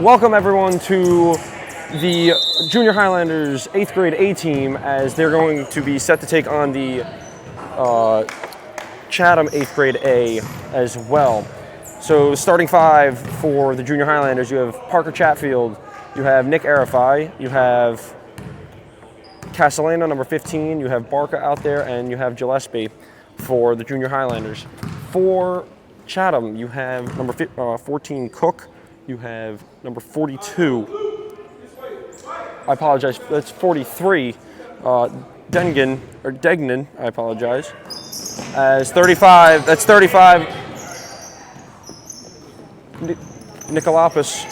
Welcome everyone to the Junior Highlanders 8th grade A team as they're going to be set to take on the Chatham 8th grade A as well. So starting five for the Junior Highlanders, you have Parker Chatfield, you have Nick Arafai, you have Castellano, number 15, you have Barca out there, and you have Gillespie for the Junior Highlanders. For Chatham, you have number 14, Cook, you have number 42, I apologize, that's 43, Degnan, I apologize, as 35, that's 35, Nikolopoulos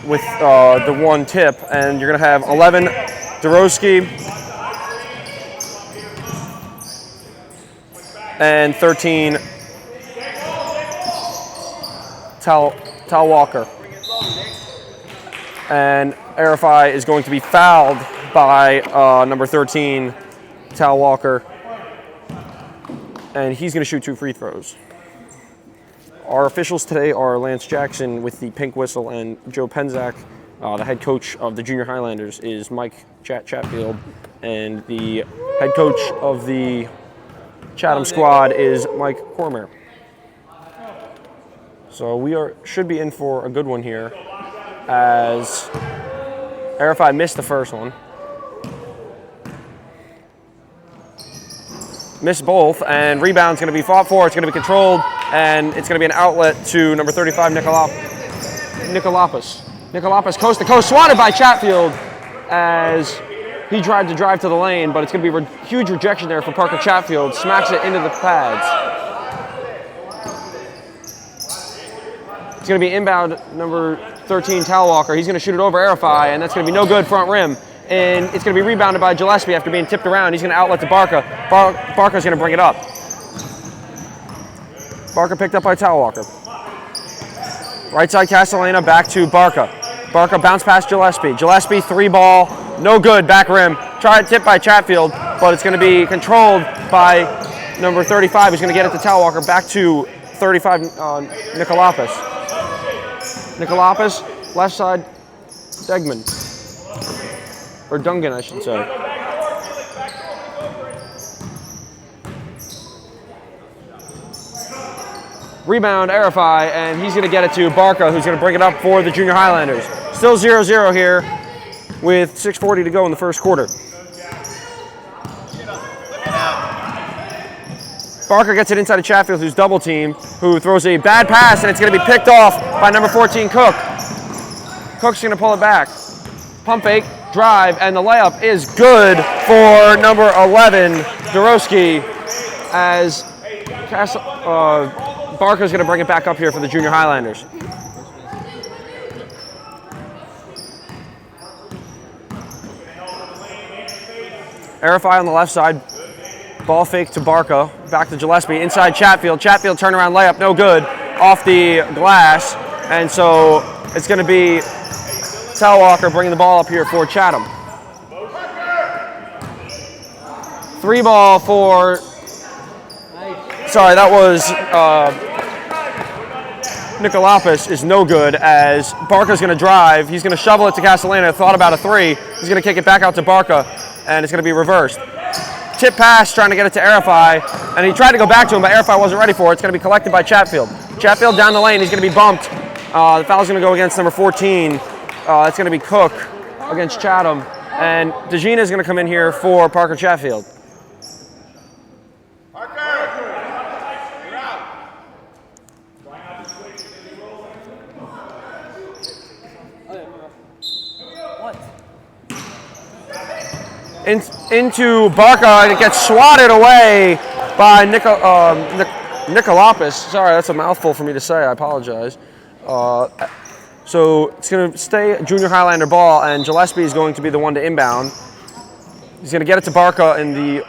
with the one tip, and you're going to have 11, Dorowski, and 13, Tal Walker. And Arafai is going to be fouled by number 13, Tal Walker, and he's going to shoot 2 free throws. Our officials today are Lance Jackson with the pink whistle, and Joe Penzak, the head coach of the Junior Highlanders, is Mike Chatfield, and the head coach of the Chatham squad is Mike Cormier. So we should be in for a good one here, as Arafai missed the first one. Missed both, and rebound's going to be fought for. It's going to be controlled, and it's going to be an outlet to number 35, Nikolopoulos. Nikolopoulos coast to coast, swatted by Chatfield as he tried to drive to the lane, but it's going to be a huge rejection there for Parker Chatfield. Smacks it into the pads. It's going to be inbound, number 13, Tal Walker. He's going to shoot it over Arafai, and that's going to be no good front rim. And it's going to be rebounded by Gillespie after being tipped around. He's going to outlet to Barca. Barca's going to bring it up. Barca picked up by Tal Walker. Right side Castellana, back to Barca. Barca bounce past Gillespie. Gillespie, 3-ball, no good, back rim. Tried tip by Chatfield, but it's going to be controlled by number 35. He's going to get it to Tal Walker, back to 35, Nikolopoulos. Nikolopoulos, left side, Degman. Or Dungan, I should say. Rebound, Arafai, and he's going to get it to Barca, who's going to bring it up for the Junior Highlanders. Still 0-0 here with 6:40 to go in the first quarter. Barca gets it inside of Chatfield, who's double teamed, who throws a bad pass, and it's going to be picked off by number 14, Cook. Cook's going to pull it back. Pump fake, drive, and the layup is good for number 11, Dorowski, as Barca's going to bring it back up here for the Junior Highlanders. Arafai on the left side, ball fake to Barca, back to Gillespie, inside Chatfield. Chatfield turnaround layup, no good, off the glass, and so it's going to be Tal Walker bringing the ball up here for Chatham. 3-ball for, sorry, that was Nikolopoulos is no good, as Barca's going to drive. He's going to shovel it to Castellano, thought about a 3. He's going to kick it back out to Barca, and it's going to be reversed. Tip pass, trying to get it to Arafai, and he tried to go back to him, but Arafai wasn't ready for it. It's going to be collected by Chatfield. Chatfield down the lane, he's going to be bumped. The foul's going to go against number 14. It's going to be Cook against Chatham, and DeGina is going to come in here for Parker Chatfield. Into Barca, and it gets swatted away by Nikolopoulos. Sorry, that's a mouthful for me to say. I apologize. So it's going to stay Junior Highlander ball, and Gillespie is going to be the one to inbound. He's going to get it to Barca in the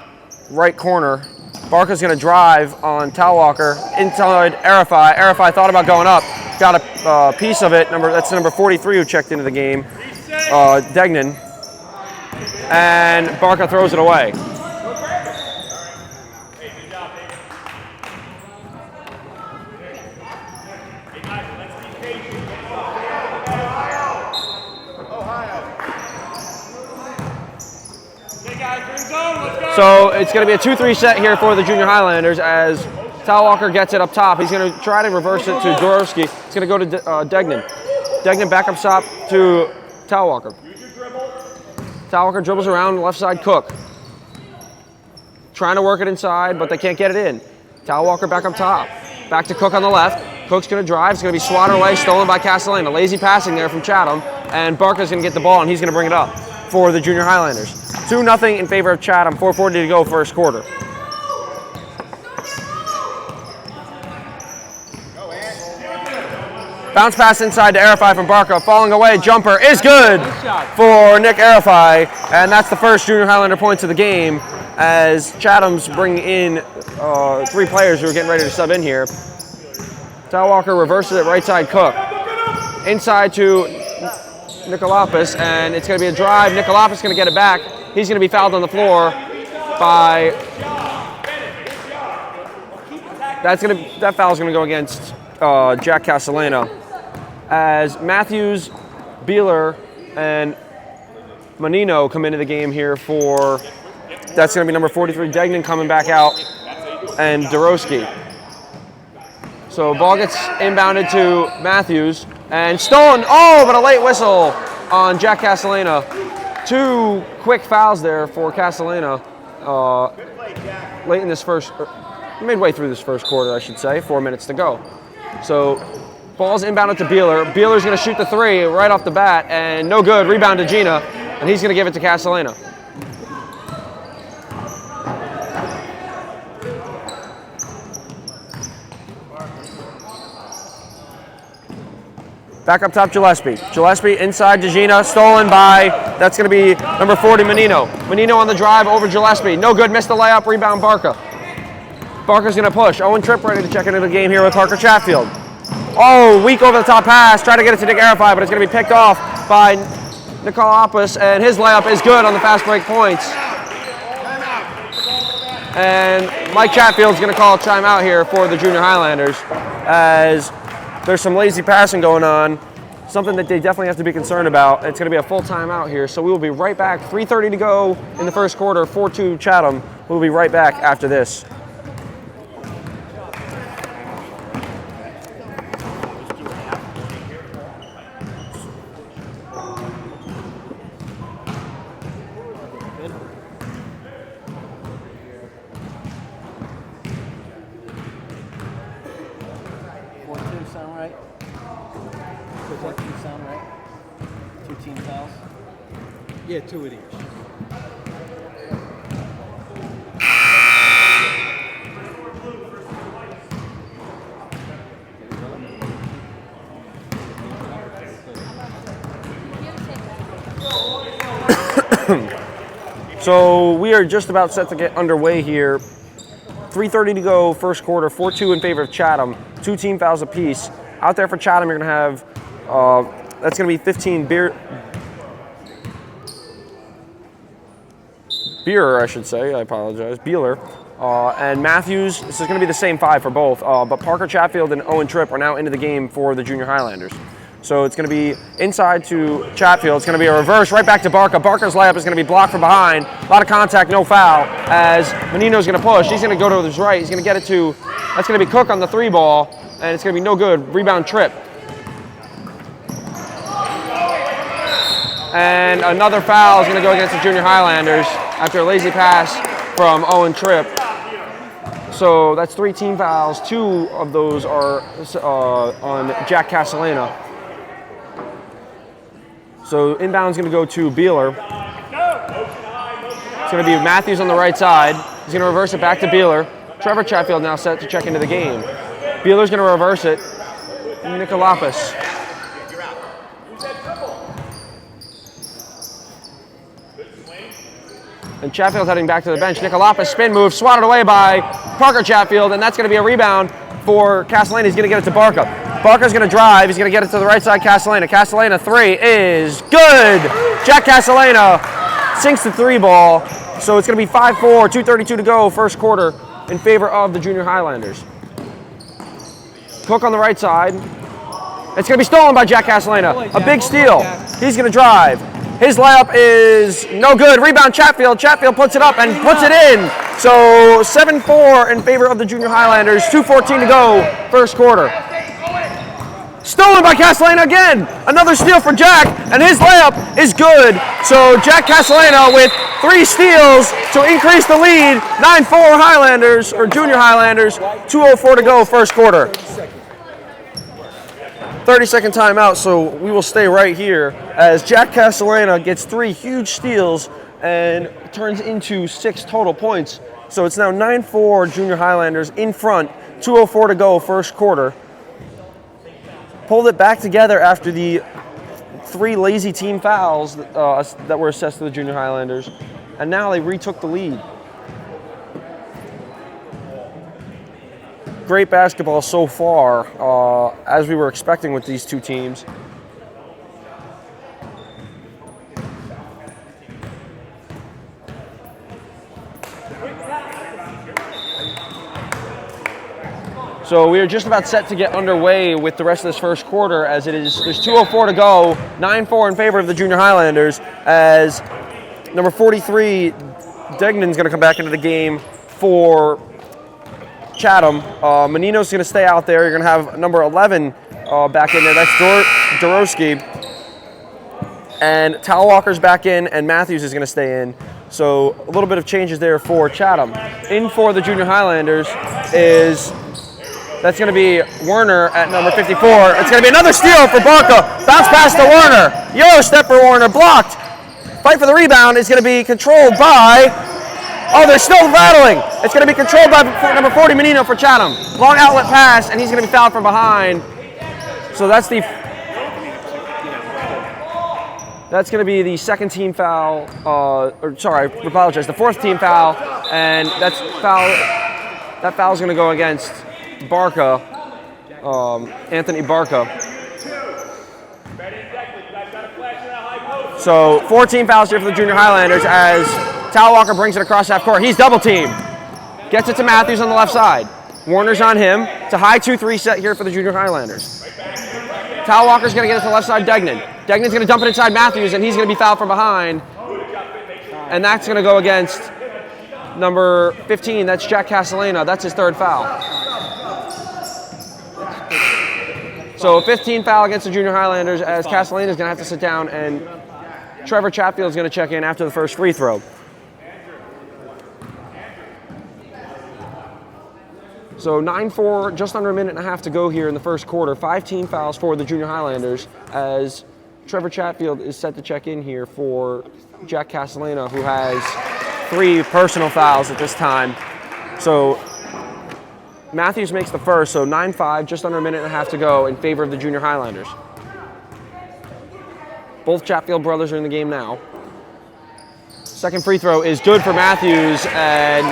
right corner. Barca's going to drive on Tal Walker inside Arafai. Arafai thought about going up, got a piece of it. That's number 43 who checked into the game, Degnan. And Barca throws it away. So it's going to be a 2-3 set here for the Junior Highlanders as Talwalker gets it up top. He's going to try to reverse it to Dorowski. It's going to go to Degnan. Degnan back up top to Talwalker. Talwalker dribbles around left side, Cook. Trying to work it inside, but they can't get it in. Talwalker back up top. Back to Cook on the left. Cook's going to drive. It's going to be swatted away, stolen by Castellana. Lazy passing there from Chatham, and Barca's going to get the ball, and he's going to bring it up for the Junior Highlanders. 2-0 in favor of Chatham. 4:40 to go, first quarter. Bounce pass inside to Arafai from Barca. Falling away, jumper is good for Nick Arafai, and that's the first Junior Highlander points of the game as Chatham's bringing in 3 players who are getting ready to sub in here. Talwalker reverses it right side, Cook. Inside to Nikolopoulos, and it's going to be a drive. Nikolopoulos is going to get it back. He's going to be fouled on the floor by... That foul is going to go against Jack Castellana as Matthews, Beeler, and Menino come into the game here for... That's going to be number 43, Degnan coming back out, and Dorowski. So ball gets inbounded to Matthews, and stolen, but a late whistle on Jack Castellana. 2 quick fouls there for Castellana late in this midway through this first quarter, I should say, 4 minutes to go. So ball's inbounded to Beeler. Beeler's going to shoot the 3 right off the bat, and no good. Rebound to Gina, and he's going to give it to Castellana. Back up top, Gillespie. Gillespie inside to Gina, stolen by, that's going to be number 40, Menino. Menino on the drive over Gillespie. No good, missed the layup, rebound Barca. Barca's going to push. Owen Tripp ready to check into the game here with Parker Chatfield. Weak over the top pass. Try to get it to Nick Arafai, but it's going to be picked off by Nikolopoulos, and his layup is good on the fast break points. And Mike Chatfield's going to call a timeout here for the Junior Highlanders as there's some lazy passing going on, something that they definitely have to be concerned about. It's going to be a full timeout here, so we will be right back. 3:30 to go in the first quarter, 4-2 Chatham. We'll be right back after this. Yeah, 2 of each. So we are just about set to get underway here. 3:30 to go, first quarter, 4-2 in favor of Chatham. 2 team fouls apiece. Out there for Chatham, you're going to have, that's going to be 15 Beeler, I should say, I apologize, Beeler. And Matthews, this is going to be the same 5 for both, but Parker Chatfield and Owen Tripp are now into the game for the Junior Highlanders. So it's going to be inside to Chatfield. It's going to be a reverse right back to Barca. Barca's layup is going to be blocked from behind. A lot of contact, no foul, as Menino's going to push. He's going to go to his right. He's going to get it to, that's going to be Cook on the 3 ball, and it's going to be no good. Rebound Tripp. And another foul is going to go against the Junior Highlanders after a lazy pass from Owen Tripp. So that's 3 team fouls. 2 of those are on Jack Castellana. So inbound is going to go to Beeler. It's going to be Matthews on the right side. He's going to reverse it back to Beeler. Trevor Chatfield now set to check into the game. Beeler's going to reverse it. Nikolopoulos. And Chatfield's heading back to the bench. Nikolopoulos spin move, swatted away by Parker Chatfield, and that's going to be a rebound for Castellana. He's going to get it to Barca. Barca's going to drive. He's going to get it to the right side, Castellana. Castellana 3 is good. Jack Castellana sinks the 3 ball. So it's going to be 5-4, 2:32 to go, first quarter in favor of the Junior Highlanders. Cook on the right side. It's going to be stolen by Jack Castellana. A big steal. He's going to drive. His layup is no good. Rebound Chatfield. Chatfield puts it up and puts it in. So 7-4 in favor of the Junior Highlanders. 2:14 to go, first quarter. Stolen by Castellano again. Another steal for Jack, and his layup is good. So Jack Castellano with 3 steals to increase the lead. 9-4 Highlanders, or Junior Highlanders. 2:04 to go, first quarter. 30-second timeout, so we will stay right here as Jack Castellano gets 3 huge steals and turns into 6 total points. So it's now 9-4 Junior Highlanders in front. 2:04 to go, first quarter. Pulled it back together after the 3 lazy team fouls that were assessed to the Junior Highlanders, and now they retook the lead. Great basketball so far, as we were expecting with these 2 teams. So we are just about set to get underway with the rest of this first quarter, as there's 2:04 to go, 9-4 in favor of the Junior Highlanders, as number 43, Degnan's going to come back into the game for Chatham. Menino's going to stay out there. You're going to have number 11 back in there. That's Dorowski. And Talwalker's back in, and Matthews is going to stay in. So a little bit of changes there for Chatham. In for the Junior Highlanders that's going to be Werner at number 54. It's going to be another steal for Barca. Bounce pass to Werner. Euro step for Werner, blocked. Fight for the rebound is going to be controlled by, they're still battling. It's going to be controlled by number 40, Menino for Chatham. Long outlet pass, and he's going to be fouled from behind. So that's going to be the second team foul, I apologize, the 4th team foul, and that foul is going to go against Barca, Anthony Barca. So 14 fouls here for the Junior Highlanders as Talwalker brings it across half court. He's double teamed. Gets it to Matthews on the left side. Werner's on him. It's a high 2-3 set here for the Junior Highlanders. Talwalker's going to get it to the left side, Degnan. Degnan's going to dump it inside Matthews, and he's going to be fouled from behind. And that's going to go against number 15. That's Jack Castellano. That's his 3rd foul. So 15 foul against the Junior Highlanders as Castellano is going to have to sit down, and Trevor Chatfield is going to check in after the first free throw. So 9-4, just under a minute and a half to go here in the first quarter. 5 team fouls for the Junior Highlanders as Trevor Chatfield is set to check in here for Jack Castellano, who has 3 personal fouls at this time. So Matthews makes the first, so 9-5, just under a minute and a half to go in favor of the Junior Highlanders. Both Chatfield brothers are in the game now. Second free throw is good for Matthews, and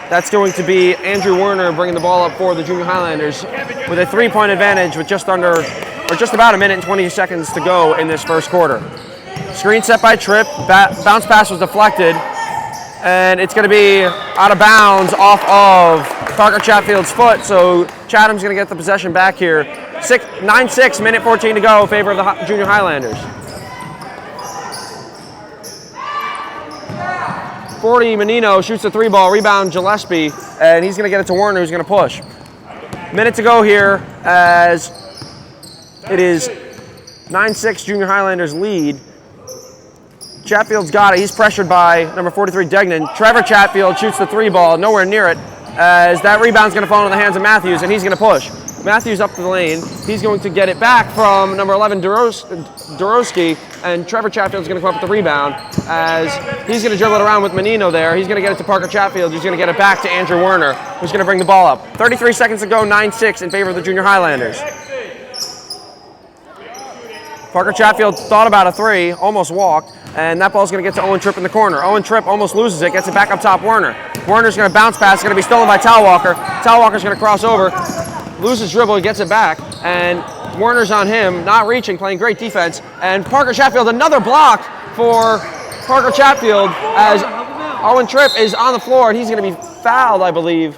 that's going to be Andrew Werner bringing the ball up for the Junior Highlanders with a 3-point advantage with just about a minute and 20 seconds to go in this first quarter. Screen set by Tripp, bounce pass was deflected, and it's going to be out of bounds off of Parker Chatfield's foot, so Chatham's going to get the possession back here. 9-6, minute 14 to go in favor of the Junior Highlanders. 40, Menino shoots the 3-ball, rebound Gillespie, and he's going to get it to Werner, who's going to push. Minute to go here as it is 9-6 Junior Highlanders lead. Chatfield's got it. He's pressured by number 43, Degnan. Trevor Chatfield shoots the 3-ball, nowhere near it, as that rebound's going to fall into the hands of Matthews, and he's going to push. Matthews up the lane. He's going to get it back from number 11, Dorowski, and Trevor Chatfield's going to come up with the rebound as he's going to dribble it around with Menino there. He's going to get it to Parker Chatfield, who's going to get it back to Andrew Werner, who's going to bring the ball up. 33 seconds to go, 9-6 in favor of the Junior Highlanders. Parker Chatfield thought about a 3, almost walked, and that ball's going to get to Owen Tripp in the corner. Owen Tripp almost loses it, gets it back up top Werner. Werner's going to bounce pass, it's going to be stolen by Talwalker. Talwalker's going to cross over, loses dribble, gets it back, and Werner's on him, not reaching, playing great defense, and Parker Chatfield, another block for Parker Chatfield as Owen Tripp is on the floor, and he's going to be fouled, I believe.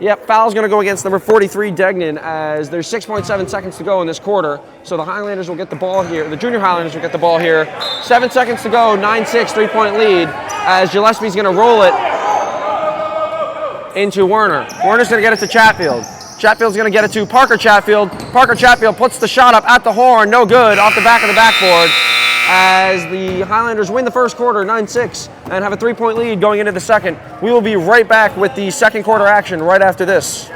Yep, foul's going to go against number 43, Degnan, as there's 6.7 seconds to go in this quarter. So the Highlanders will get the ball here. The Junior Highlanders will get the ball here. 7 seconds to go, 9-6, 3-point lead, as Gillespie's going to roll it into Werner. Werner's going to get it to Chatfield. Chatfield's going to get it to Parker Chatfield. Parker Chatfield puts the shot up at the horn, no good, off the back of the backboard, as the Highlanders win the first quarter, 9-6, and have a 3-point lead going into the second. We will be right back with the second quarter action right after this.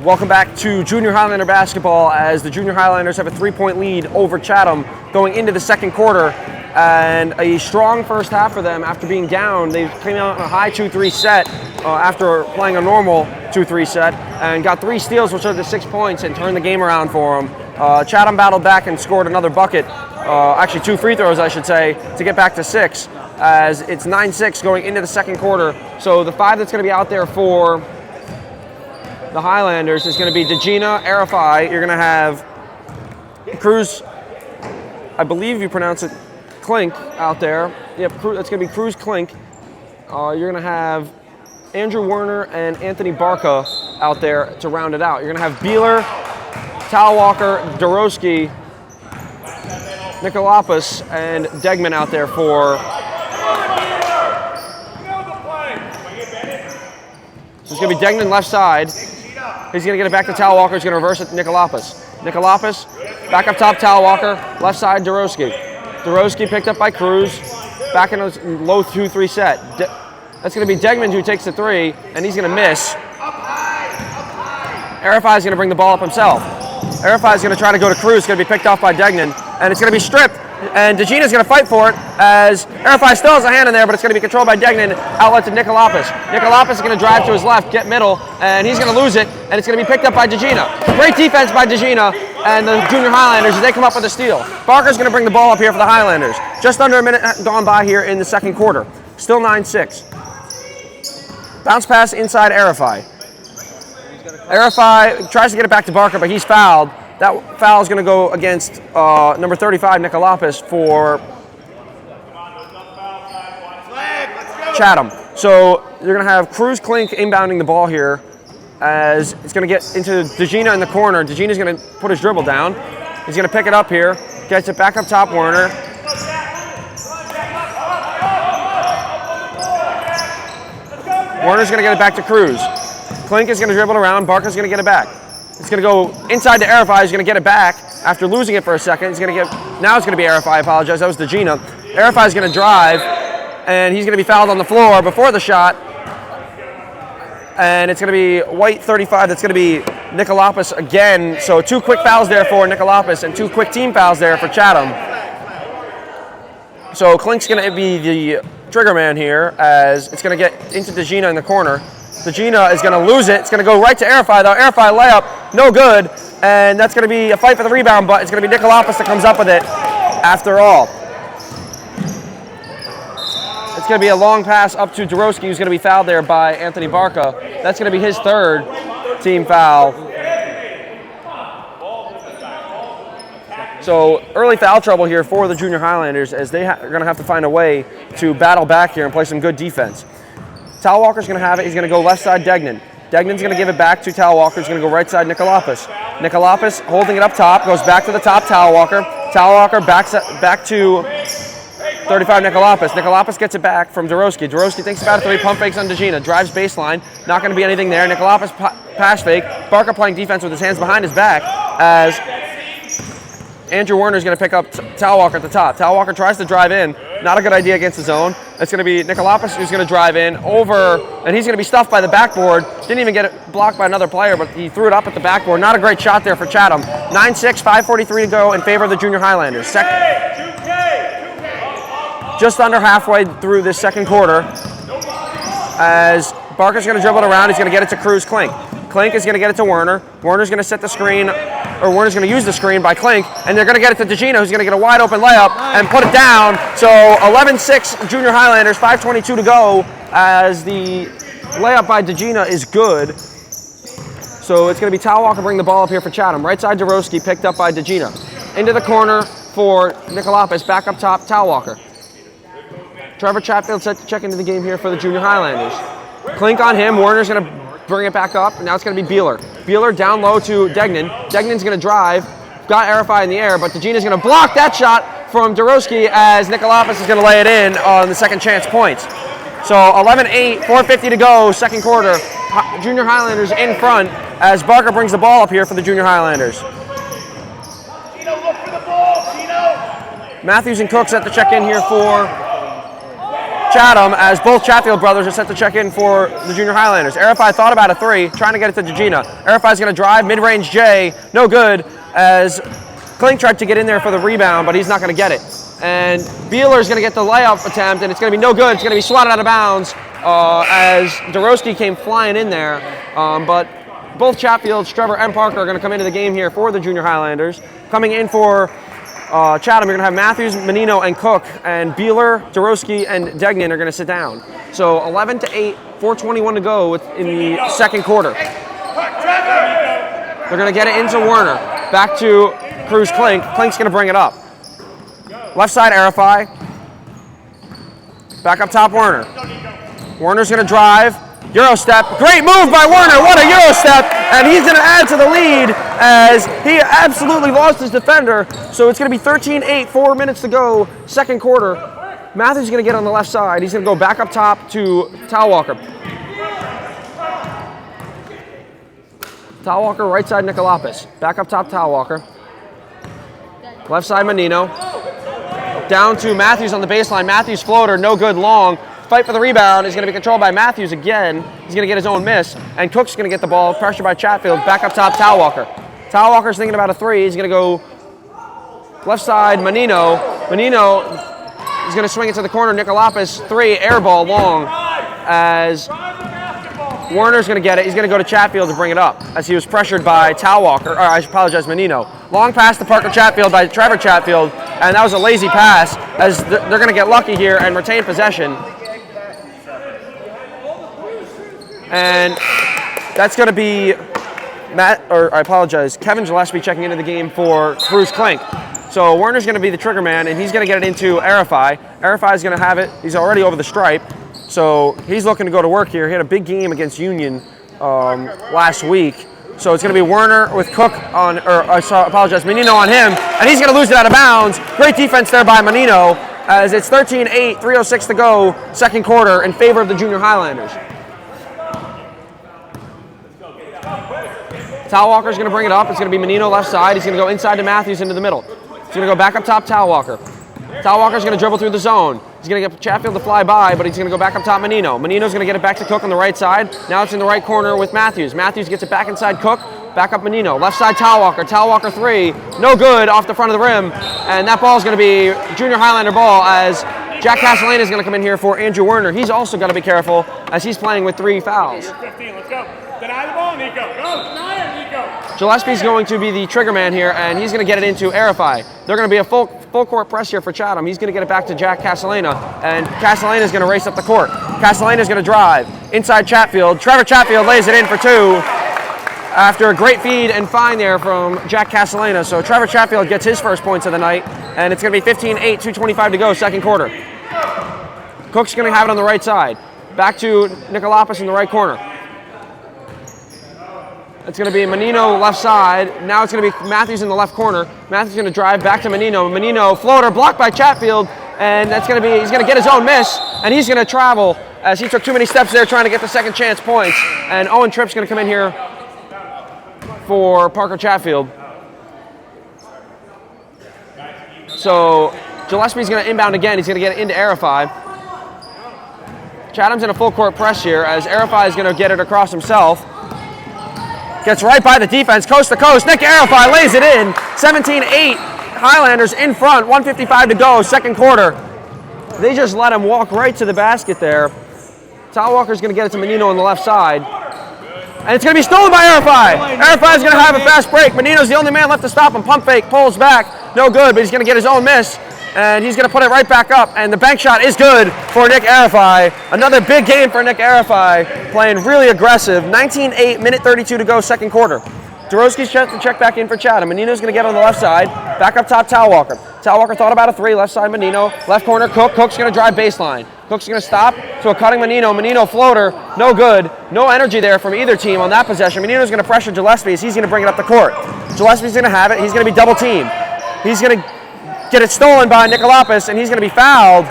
Welcome back to Junior Highlander basketball, as the Junior Highlanders have a 3-point lead over Chatham going into the second quarter, and a strong first half for them after being down. They came out in a high 2-3 set after playing a normal 2-3 set, and got 3 steals, which led to 6 points, and turned the game around for them. Chatham battled back and scored another bucket, actually 2 free throws I should say, to get back to 6, as it's 9-6 going into the second quarter. So the 5 that's going to be out there for the Highlanders is going to be DeGina, Arifai. You're going to have Cruz, I believe you pronounce it Klink, out there. Yep, that's going to be Cruz Klink. You're going to have Andrew Werner and Anthony Barca out there to round it out. You're going to have Beeler, Talwalker, Dorowski, Nikolopoulos, and Degman out there for. So it's going to be Degnan left side. He's going to get it back to Talwalker. He's going to reverse it to Nikolopoulos. Nikolopoulos, back up top, Talwalker. Left side, Dorowski. Dorowski picked up by Cruz. Back in a low 2-3 set. That's going to be Degman who takes the 3, and he's going to miss. Arifai is going to bring the ball up himself. Arifai is going to try to go to Cruz. It's going to be picked off by Degnan, and it's going to be stripped. And DeGina is going to fight for it, as Arifai still has a hand in there, but it's going to be controlled by Degnan. Outlet to Nikolopoulos. Nikolopoulos is going to drive to his left, get middle, and he's going to lose it, and it's going to be picked up by DeGina. Great defense by DeGina and the Junior Highlanders as they come up with a steal. Barker's going to bring the ball up here for the Highlanders. Just under a minute gone by here in the second quarter. Still 9-6. Bounce pass inside Arifai. Arifai tries to get it back to Barker, but he's fouled. That foul is going to go against number 35, Nikolopoulos, for Chatham. So you're going to have Cruz Klink inbounding the ball here, as it's going to get into DeGina in the corner. DeGina's going to put his dribble down. He's going to pick it up here, gets it back up top, Werner. Werner's going to get it back to Cruz. Klink is going to dribble around. Barker's going to get it back. It's going to go inside to Arifai. He's going to get it back after losing it for a second. He's going to get, now it's going to be Arifai. I apologize. That was DeGina. Arifai's going to drive, and he's going to be fouled on the floor before the shot. And it's going to be White 35. That's going to be Nikolopoulos again. So 2 quick fouls there for Nikolopoulos and 2 quick team fouls there for Chatham. So Klink's going to be the trigger man here, as it's going to get into DeGina in the corner. DeGina is going to lose it. It's going to go right to Arifai, though. Arifai layup, no good. And that's going to be a fight for the rebound, but it's going to be Nikolopoulos that comes up with it after all. It's going to be a long pass up to Dorowski, who's going to be fouled there by Anthony Barca. That's going to be his 3rd team foul. So early foul trouble here for the Junior Highlanders, as they are going to have to find a way to battle back here and play some good defense. Talwalker's going to have it. He's going to go left side Degnan. Degnan's going to give it back to Talwalker. He's going to go right side Nikolopoulos. Nikolopoulos holding it up top, goes back to the top Talwalker. Talwalker back to 35 Nikolopoulos. Nikolopoulos gets it back from Dorowski. Dorowski thinks about it, 3 pump fakes on DeGina. Drives baseline. Not going to be anything there. Nikolopoulos pass fake. Barker playing defense with his hands behind his back, as Andrew Werner's going to pick up Talwalker at the top. Talwalker tries to drive in. Not a good idea against the zone. It's going to be Nikolopoulos who's going to drive in over, and he's going to be stuffed by the backboard. Didn't even get it blocked by another player, but he threw it up at the backboard. Not a great shot there for Chatham. 9-6, 5:43 to go in favor of the Junior Highlanders. Just under halfway through this second quarter, as Barker's going to dribble it around, he's going to get it to Cruz Klink. Klink is going to get it to Werner. Werner's going to set the screen, or Werner's going to use the screen by Klink, and they're going to get it to DeGina, who's going to get a wide open layup and put it down. So 11-6 Junior Highlanders, 5:22 to go, as the layup by DeGina is good. So it's going to be Talwalker bring the ball up here for Chatham. Right side Dorowski picked up by DeGina. Into the corner for Nikolopoulos, back up top Talwalker. Trevor Chatfield set to check into the game here for the Junior Highlanders. Klink on him, Werner's going to bring it back up. Now it's going to be Beeler. Beeler down low to Degnan. Degnan's going to drive. Got Arifai in the air, but DeGina's going to block that shot from Dorowski as Nikolopoulos is going to lay it in on the second chance points. So 11-8, 4:50 to go, second quarter. Junior Highlanders in front as Barker brings the ball up here for the Junior Highlanders. Tino, look for the ball, Tino! Matthews and Cook set to check in here for Chatham, as both Chatfield brothers are set to check in for the Junior Highlanders. Arifai thought about a three, trying to get it to DeGina. Arifai's going to drive, mid-range J, no good, as Klink tried to get in there for the rebound, but he's not going to get it. And Beeler's going to get the layup attempt, and it's going to be no good. It's going to be swatted out of bounds as Dorowski came flying in there. But both Chatfields, Trevor and Parker, are going to come into the game here for the Junior Highlanders. Coming in for Chatham, you're going to have Matthews, Menino, and Cook, and Beeler, Dorowski, and Degnan are going to sit down. So 11-8, 4:21 to go in the second quarter. They're going to get it into Werner. Back to Cruz Klink. Klink's going to bring it up. Left side, Arifai. Back up top, Werner. Werner's going to drive. Euro step. Great move by Werner. What a Euro step. And he's going to add to the lead as he absolutely lost his defender. So it's going to be 13-8, 4 minutes to go, second quarter. Matthews is going to get on the left side. He's going to go back up top to Talwalker. Talwalker, right side, Nikolopoulos. Back up top, Talwalker. Left side, Menino. Down to Matthews on the baseline. Matthews floater, no good, long. Fight for the rebound is going to be controlled by Matthews again. He's going to get his own miss. And Cook's going to get the ball, pressure by Chatfield. Back up top, Talwalker. Talwalker's thinking about a three. He's going to go left side, Menino. Menino is going to swing it to the corner. Nikolopoulos, three, air ball, long. As Werner's going to get it. He's going to go to Chatfield to bring it up as he was pressured by Talwalker. Or I apologize, Menino. Long pass to Parker Chatfield by Trevor Chatfield. And that was a lazy pass as they're going to get lucky here and retain possession. And that's going to be Kevin Gillespie checking into the game for Cruz Klink. So Werner's going to be the trigger man, and he's going to get it into Arifai. Arifai's going to have it. He's already over the stripe. So he's looking to go to work here. He had a big game against Union last week. So it's going to be Werner with Cook on, Menino on him, and he's going to lose it out of bounds. Great defense there by Menino, as it's 13-8, 3:06 to go, second quarter, in favor of the Junior Highlanders. Talwalker's going to bring it up. It's going to be Menino left side. He's going to go inside to Matthews into the middle. He's going to go back up top, Talwalker. Talwalker's going to dribble through the zone. He's going to get Chatfield to fly by, but he's going to go back up top, Menino. Menino's going to get it back to Cook on the right side. Now it's in the right corner with Matthews. Matthews gets it back inside Cook. Back up Menino. Left side, Talwalker. Talwalker three. No good off the front of the rim. And that ball is going to be Junior Highlander ball as Jack Castellana is going to come in here for Andrew Werner. He's also got to be careful as he's playing with 3 fouls. 15, let's go. Deny the ball, Nico. Go, deny it, Nico. Gillespie's going to be the trigger man here, and he's going to get it into Arifai. They're going to be a full court press here for Chatham. He's going to get it back to Jack Castellana, and Castellana is going to race up the court. Castellana is going to drive inside Chatfield. Trevor Chatfield lays it in for 2 after a great feed and find there from Jack Castellana. So Trevor Chatfield gets his first points of the night, and it's going to be 15-8, 2:25 to go, second quarter. Cook's going to have it on the right side. Back to Nikolopoulos in the right corner. It's going to be Menino left side. Now it's going to be Matthews in the left corner. Matthews going to drive back to Menino. Menino floater blocked by Chatfield, and that's going to be, he's going to get his own miss, and he's going to travel as he took too many steps there trying to get the second chance points. And Owen Tripp's going to come in here for Parker Chatfield. So Gillespie's going to inbound again. He's going to get it into Arifai. Chatham's in a full court press here as Arifai is going to get it across himself. Gets right by the defense, coast to coast. Nick Arifai lays it in. 17-8. Highlanders in front. 1:55 to go, second quarter. They just let him walk right to the basket there. Tal Walker's going to get it to Menino on the left side. And it's going to be stolen by Arifai. Arifai's going to have a fast break. Menino's the only man left to stop him. Pump fake, pulls back. No good, but he's going to get his own miss. And he's going to put it right back up. And the bank shot is good for Nick Arifai. Another big game for Nick Arifai, playing really aggressive. 19-8, minute 32 to go, second quarter. Dorowski's check back in for Chatham. Menino's going to get on the left side. Back up top, Tal Walker. Tal Walker thought about a three. Left side, Menino. Left corner, Cook. Cook's going to drive baseline. Cook's going to stop to a cutting Menino. Menino floater, no good. No energy there from either team on that possession. Menino's going to pressure Gillespie as he's going to bring it up the court. Gillespie's going to have it. He's going to be double teamed. He's going to get it stolen by Nikolopoulos, and he's going to be fouled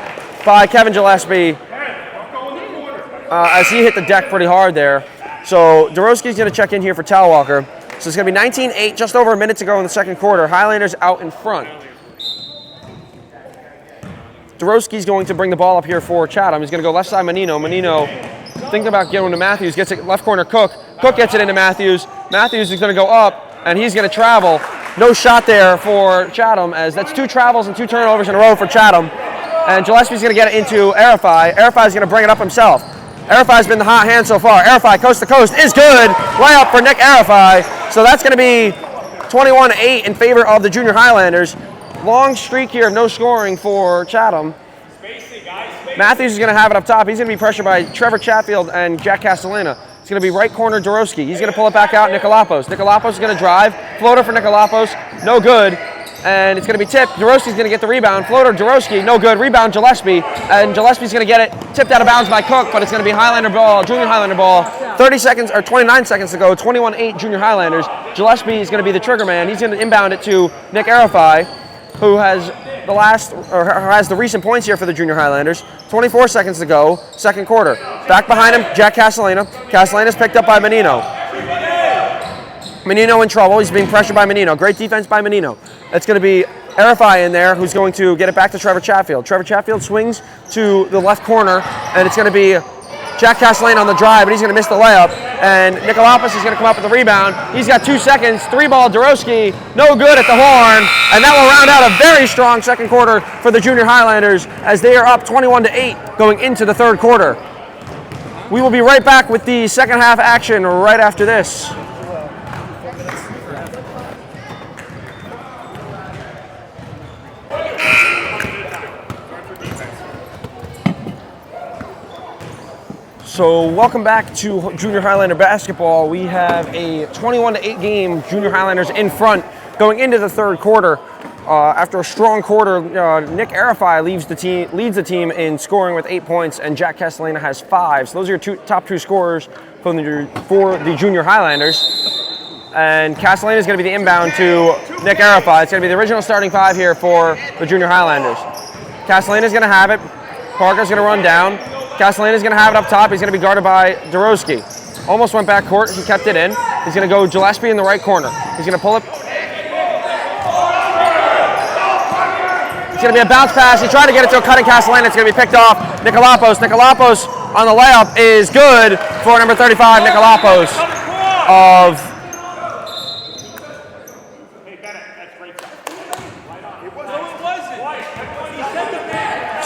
by Kevin Gillespie as he hit the deck pretty hard there. So Dorowski's going to check in here for Tal Walker. So it's going to be 19-8, just over a minute to go in the second quarter. Highlanders out in front. Dorowski's going to bring the ball up here for Chatham. He's going to go left side Menino. Menino thinking about going to Matthews. Gets it left corner Cook. Cook gets it into Matthews. Matthews is going to go up, and he's going to travel. No shot there for Chatham, as that's 2 travels and 2 turnovers in a row for Chatham. And Gillespie's going to get it into Arifai. Arifai's going to bring it up himself. Arifai's been the hot hand so far. Arifai coast to coast is good. Layup for Nick Arifai. So that's going to be 21-8 in favor of the Junior Highlanders. Long streak here of no scoring for Chatham. Matthews is going to have it up top. He's going to be pressured by Trevor Chatfield and Jack Castellana. It's going to be right corner Dorowski. He's going to pull it back out, Nikolopoulos. Nikolopoulos is going to drive. Floater for Nikolopoulos. No good. And it's going to be tipped. Dorowski's going to get the rebound. Floater, Dorowski, no good. Rebound, Gillespie. And Gillespie's going to get it tipped out of bounds by Cook, but it's going to be Highlander ball, Junior Highlander ball. 30 seconds, or 29 seconds to go. 21-8 Junior Highlanders. Gillespie is going to be the trigger man. He's going to inbound it to Nick Arifai, who has the recent points here for the Junior Highlanders. 24 seconds to go, second quarter. Back behind him, Jack Castellana. Castellana's picked up by Menino. Menino in trouble. He's being pressured by Menino. Great defense by Menino. It's going to be Arifai in there, who's going to get it back to Trevor Chatfield. Trevor Chatfield swings to the left corner, and it's going to be Jack Castellana on the drive, but he's going to miss the layup. And Nikolopoulos is going to come up with the rebound. He's got 2 seconds. 3-ball Dorowski, no good at the horn. And that will round out a very strong second quarter for the Junior Highlanders as they are up 21-8 going into the third quarter. We will be right back with the second half action right after this. So welcome back to Junior Highlander basketball. We have a 21-8 game. Junior Highlanders in front going into the third quarter. After a strong quarter, Nick Arifai leads the team in scoring with 8 points, and Jack Castellana has 5. So those are your top two scorers for the Junior Highlanders. And Castellana is going to be the inbound to Nick Arifai. It's going to be the original starting 5 here for the Junior Highlanders. Castellana is going to have it. Parker's going to run down. Castellana is going to have it up top. He's going to be guarded by Dorowski. Almost went back court. He kept it in. He's going to go Gillespie in the right corner. He's going to pull it. It's going to be a bounce pass. He tried to get it to a cutting Castellana. It's going to be picked off. Nikolopoulos. Nikolopoulos on the layup is good for number 35, Nikolopoulos of...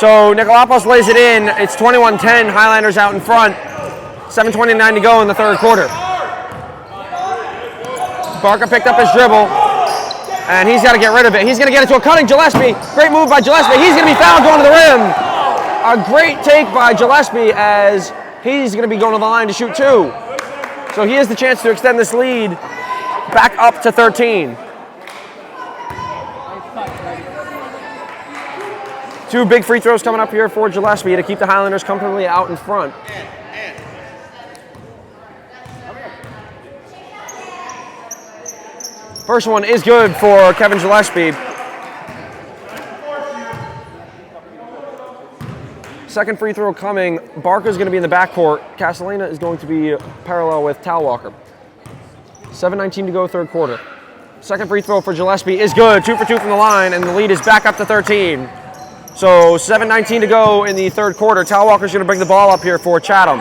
So Nikolopoulos lays it in. It's 21-10. Highlanders out in front. 7:29 to go in the third quarter. Barker picked up his dribble, and he's got to get rid of it. He's going to get it to a cutting Gillespie. Great move by Gillespie. He's going to be fouled going to the rim. A great take by Gillespie as he's going to be going to the line to shoot 2. So he has the chance to extend this lead back up to 13. 2 big free throws coming up here for Gillespie to keep the Highlanders comfortably out in front. First one is good for Kevin Gillespie. Second free throw coming. Barker's going to be in the backcourt. Castellana is going to be parallel with Tal Walker. 7:19 to go, third quarter. Second free throw for Gillespie is good. 2 for 2 from the line, and the lead is back up to 13. So 7:19 to go in the third quarter. Talwalker's going to bring the ball up here for Chatham.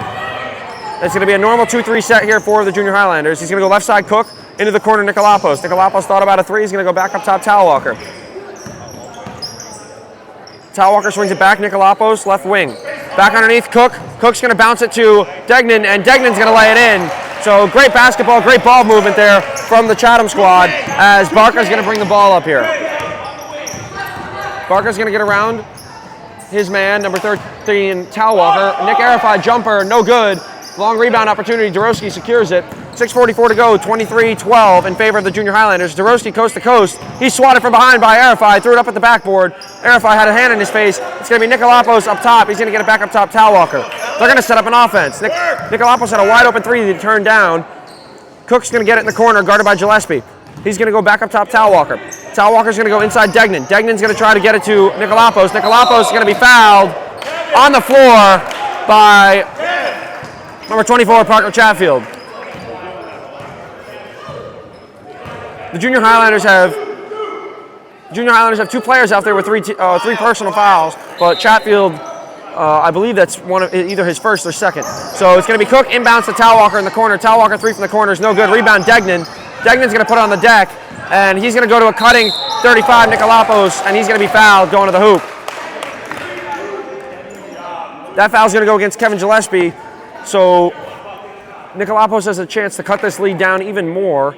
It's going to be a normal 2-3 set here for the Junior Highlanders. He's going to go left side Cook, into the corner Nicolapos. Nicolapos thought about a three. He's going to go back up top Talwalker. Talwalker swings it back. Nicolapos, left wing. Back underneath Cook. Cook's going to bounce it to Degnan, and Degnan's going to lay it in. So great basketball, great ball movement there from the Chatham squad as Barker's going to bring the ball up here. Barker's going to get around his man, number 13, Talwalker. Nick Arafai, jumper, no good. Long rebound opportunity, Dorowski secures it. 6:44 to go, 23-12 in favor of the Junior Highlanders. Dorowski coast to coast. He's swatted from behind by Arafai, threw it up at the backboard. Arafai had a hand in his face. It's going to be Nicolapos up top. He's going to get it back up top, Talwalker. They're going to set up an offense. Nicolapos had a wide open three that he turned down. Cook's going to get it in the corner, guarded by Gillespie. He's going to go back up top, Talwalker. Talwalker's going to go inside Degnan. Degnan's going to try to get it to Nicolapos. Nicolapos is going to be fouled on the floor by number 24, Parker Chatfield. The Junior Highlanders have two players out there with three personal fouls, but Chatfield, I believe that's one of either his first or second. So it's going to be Cook inbounds to Talwalker in the corner. Talwalker three from the corner is no good. Rebound Degnan. Degnan's going to put it on the deck, and he's going to go to a cutting 35 Nicolapos, and he's going to be fouled going to the hoop. That foul's going to go against Kevin Gillespie. So Nicolapos has a chance to cut this lead down even more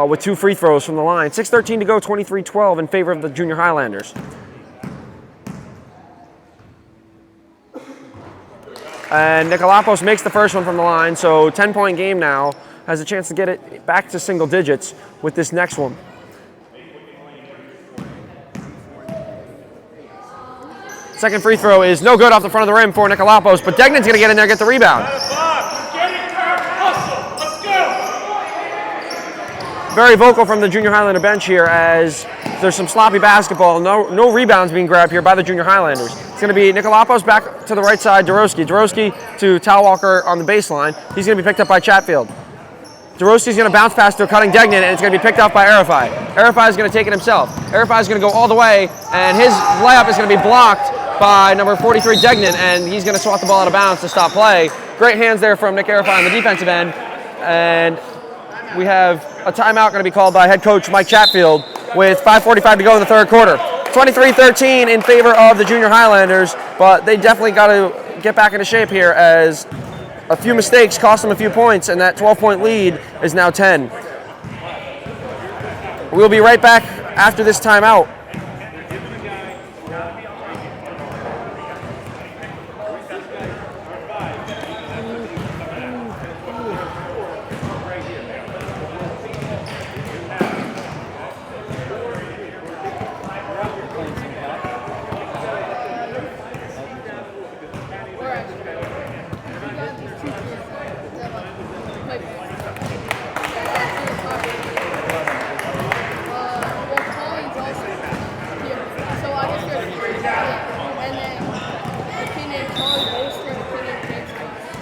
with 2 free throws from the line. 6:13 to go, 23-12 in favor of the Junior Highlanders. And Nicolapos makes the first one from the line, so 10-point game now. Has a chance to get it back to single digits with this next one. Second free throw is no good off the front of the rim for Nicolapos, but Degnan's going to get in there and get the rebound. Very vocal from the Junior Highlander bench here as there's some sloppy basketball. No rebounds being grabbed here by the Junior Highlanders. It's going to be Nicolapos back to the right side, Dorowski. Dorowski to Talwalker on the baseline. He's going to be picked up by Chatfield. Dorowski's going to bounce pass to a cutting Degnan, and it's going to be picked up by Arafai. Arafai is going to take it himself. Arafai is going to go all the way, and his layup is going to be blocked by number 43 Degnan, and he's going to swat the ball out of bounds to stop play. Great hands there from Nick Arafai on the defensive end, and we have a timeout going to be called by head coach Mike Chatfield with 5:45 to go in the third quarter. 23-13 in favor of the Junior Highlanders, but they definitely got to get back into shape here as a few mistakes cost them a few points, and that 12-point lead is now 10. We'll be right back after this timeout.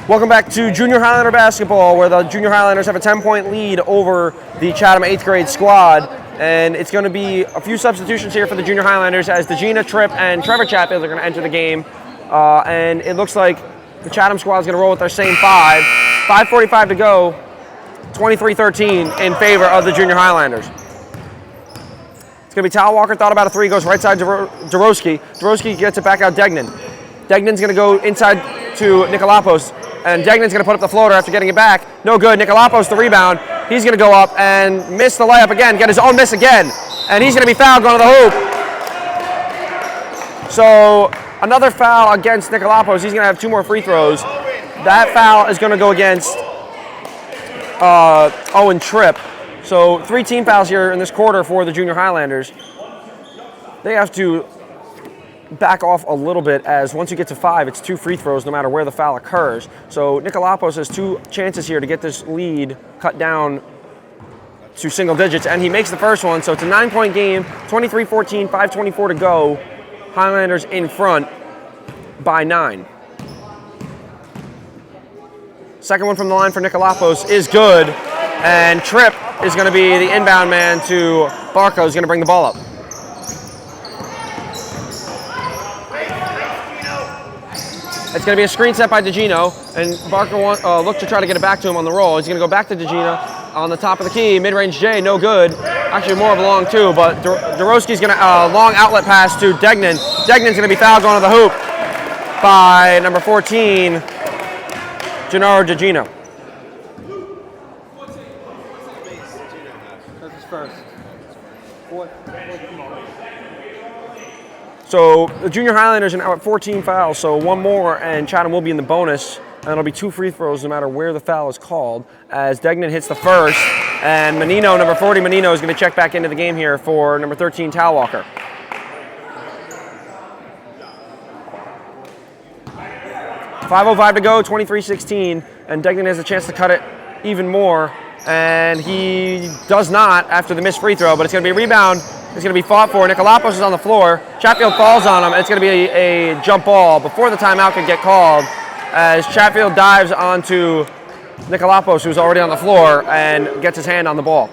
Welcome back to Junior Highlander basketball, where the Junior Highlanders have a 10-point lead over the Chatham 8th grade squad. And it's going to be a few substitutions here for the Junior Highlanders as DeGina, Tripp, and Trevor Chatfield are going to enter the game. And it looks like the Chatham squad is going to roll with their same 5. 5:45 to go, 23-13 in favor of the Junior Highlanders. It's going to be Talwalker, thought about a three, goes right side to Dorowski. Dorowski gets it back out Degnan. Degnan's going to go inside to Nicolapos, and Degnan's going to put up the floater after getting it back. No good. Nicolapos the rebound. He's going to go up and miss the layup again, get his own miss again, and he's going to be fouled going to the hoop. So another foul against Nicolapos. He's going to have 2 more free throws. That foul is going to go against Owen Tripp. So 3 team fouls here in this quarter for the Junior Highlanders. They have to back off a little bit, as once you get to 5, it's 2 free throws no matter where the foul occurs. So Nicolapos has 2 chances here to get this lead cut down to single digits, and he makes the first one. So it's a 9-point game, 23-14, 5:24 to go. Highlanders in front by 9. Second one from the line for Nicolapos is good, and Tripp is going to be the inbound man to Barca, who's going to bring the ball up. It's going to be a screen set by DeGino, and Barca look to try to get it back to him on the roll. He's going to go back to DeGino on the top of the key. Mid-range J, no good. Actually, more of a long two, but Dorowski's going to long outlet pass to Degnan. Degnan's going to be fouled going to the hoop by number 14, Gennaro DeGino. That's his first. Fourth. So the Junior Highlanders are now at 14 fouls, so one more and Chatham will be in the bonus, and it'll be 2 free throws no matter where the foul is called, as Degnan hits the first, and Menino, number 40 Menino, is going to check back into the game here for number 13 Talwalker. .505 to go, 23-16, and Degnan has a chance to cut it even more, and he does not after the missed free throw, but it's going to be a rebound. It's going to be fought for. Nikolapos is on the floor. Chatfield falls on him. It's going to be a jump ball before the timeout can get called, as Chatfield dives onto Nikolapos, who's already on the floor, and gets his hand on the ball.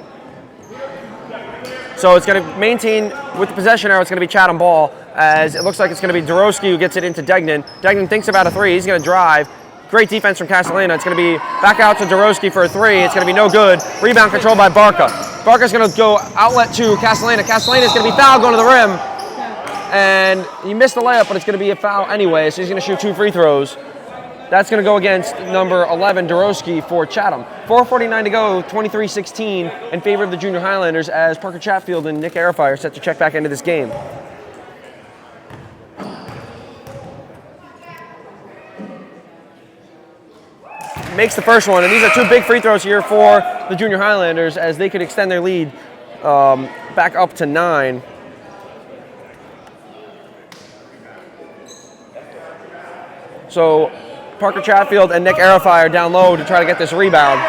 So it's going to maintain with the possession arrow. It's going to be Chatham ball, as it looks like it's going to be Dorowski who gets it into Degnan. Degnan thinks about a three. He's going to drive. Great defense from Castellana. It's going to be back out to Dorowski for a three. It's going to be no good. Rebound controlled by Barca. Barca's going to go outlet to Castellana. Castellana's going to be fouled going to the rim. And he missed the layup, but it's going to be a foul anyway, so he's going to shoot 2 free throws. That's going to go against number 11, Dorowski, for Chatham. 4:49 to go, 23-16 in favor of the Junior Highlanders, as Parker Chatfield and Nick Arify are set to check back into this game. Makes the first one, and these are 2 big free throws here for the Junior Highlanders, as they could extend their lead back up to 9. So Parker Chatfield and Nick Arify are down low to try to get this rebound.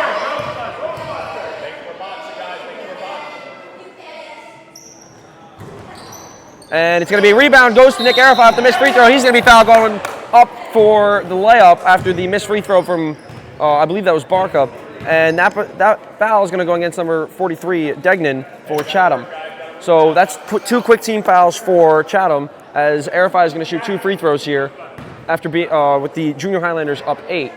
And it's going to be a rebound, goes to Nick Arify off the missed free throw. He's going to be fouled going up for the layup after the missed free throw from, I believe that was Barca. And that foul is going to go against number 43, Degnan, for Chatham. So that's 2 quick team fouls for Chatham, as Arify is going to shoot 2 free throws here after with the Junior Highlanders up 8.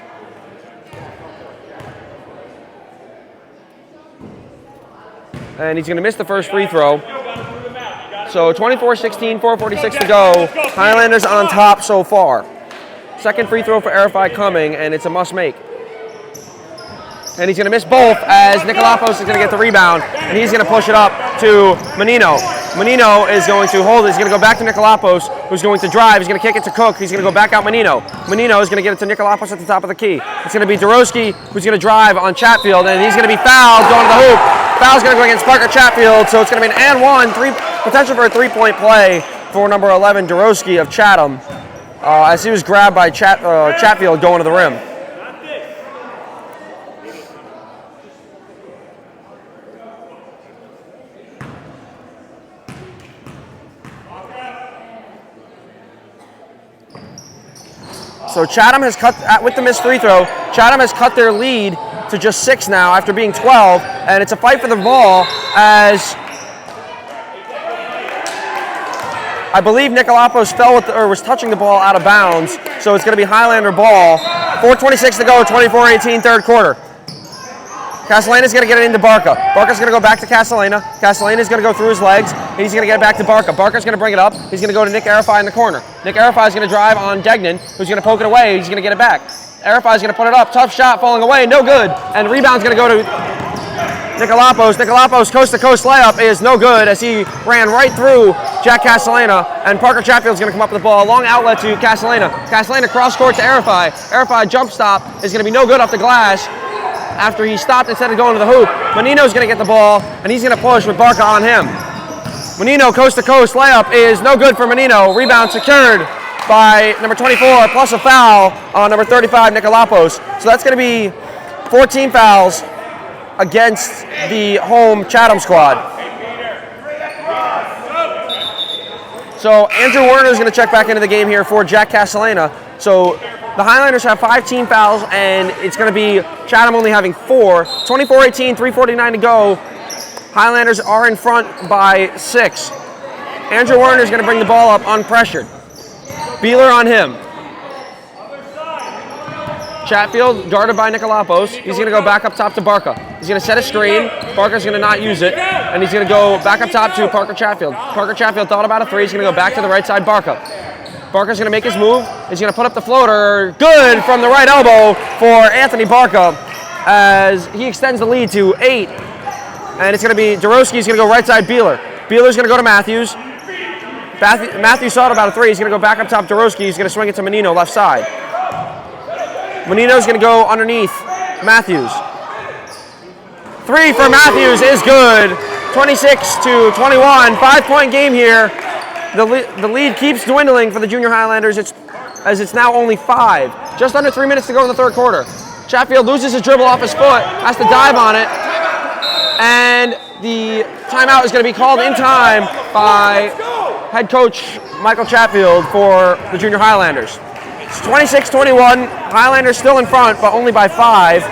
And he's going to miss the first free throw. So 24-16, 4:46 to go. Highlanders on top so far. Second free throw for Arify coming, and it's a must-make. And he's going to miss both, as Nikolapos is going to get the rebound, and he's going to push it up to Menino. Menino is going to hold it. He's going to go back to Nikolapos, who's going to drive. He's going to kick it to Cook. He's going to go back out Menino. Menino is going to get it to Nikolapos at the top of the key. It's going to be Dorowski, who's going to drive on Chatfield, and he's going to be fouled going to the hoop. Foul's going to go against Parker Chatfield, so it's going to be an and one, potential for a 3-point play for number 11, Dorowski of Chatham, as he was grabbed by Chatfield going to the rim. So Chatham has cut, with the missed free throw, Chatham has cut their lead to just 6 now after being 12, and it's a fight for the ball, as I believe Nikolapos fell with was touching the ball out of bounds, so it's going to be Highlander ball. 4:26 to go, 24-18, third quarter. Castellana's going to get it into Barca. Barca's going to go back to Castellana. Castellana's going to go through his legs. He's going to get it back to Barca. Barca's going to bring it up. He's going to go to Nick Arify in the corner. Nick Arify is going to drive on Degnan, who's going to poke it away. He's going to get it back. Arify's going to put it up. Tough shot, falling away. No good. And the rebound's going to go to Nikolapos. Nikolapos' coast-to-coast layup is no good, as he ran right through Jack Castellana. And Parker Chatfield's going to come up with the ball. Long outlet to Castellana. Castellana cross-court to Arify. Arify jump stop is going to be no good off the glass, after he stopped instead of going to the hoop. Menino's going to get the ball, and he's going to push with Barca on him. Menino, coast-to-coast layup is no good for Menino. Rebound secured by number 24, plus a foul on number 35, Nikolapos. So that's going to be 14 fouls against the home Chatham squad. So Andrew Werner is going to check back into the game here for Jack Castellana. So the Highlanders have 5 fouls, and it's going to be Chatham only having 4. 24-18, 3:49 to go. Highlanders are in front by 6. Andrew Werner is going to bring the ball up unpressured. Beeler on him. Chatfield guarded by Nikolopoulos. He's going to go back up top to Barca. He's going to set a screen. Barca's going to not use it. And he's going to go back up top to Parker Chatfield. Parker Chatfield thought about a 3. He's going to go back to the right side, Barca. Barca's going to make his move. He's going to put up the floater. Good from the right elbow for Anthony Barca as he extends the lead to 8. And it's going to be Dorowski's going to go right side, Beeler. Beeler's going to go to Matthews. Matthews thought about a 3. He's going to go back up top, Dorowski. He's going to swing it to Menino, left side. Menino's going to go underneath Matthews. 3 for Matthews is good. 26-21, 5-point game here. The lead keeps dwindling for the Junior Highlanders as it's now only 5. Just under 3 minutes to go in the third quarter. Chatfield loses his dribble off his foot, has to dive on it, and the timeout is going to be called in time by head coach Michael Chatfield for the Junior Highlanders. It's 26-21, Highlanders still in front, but only by 5.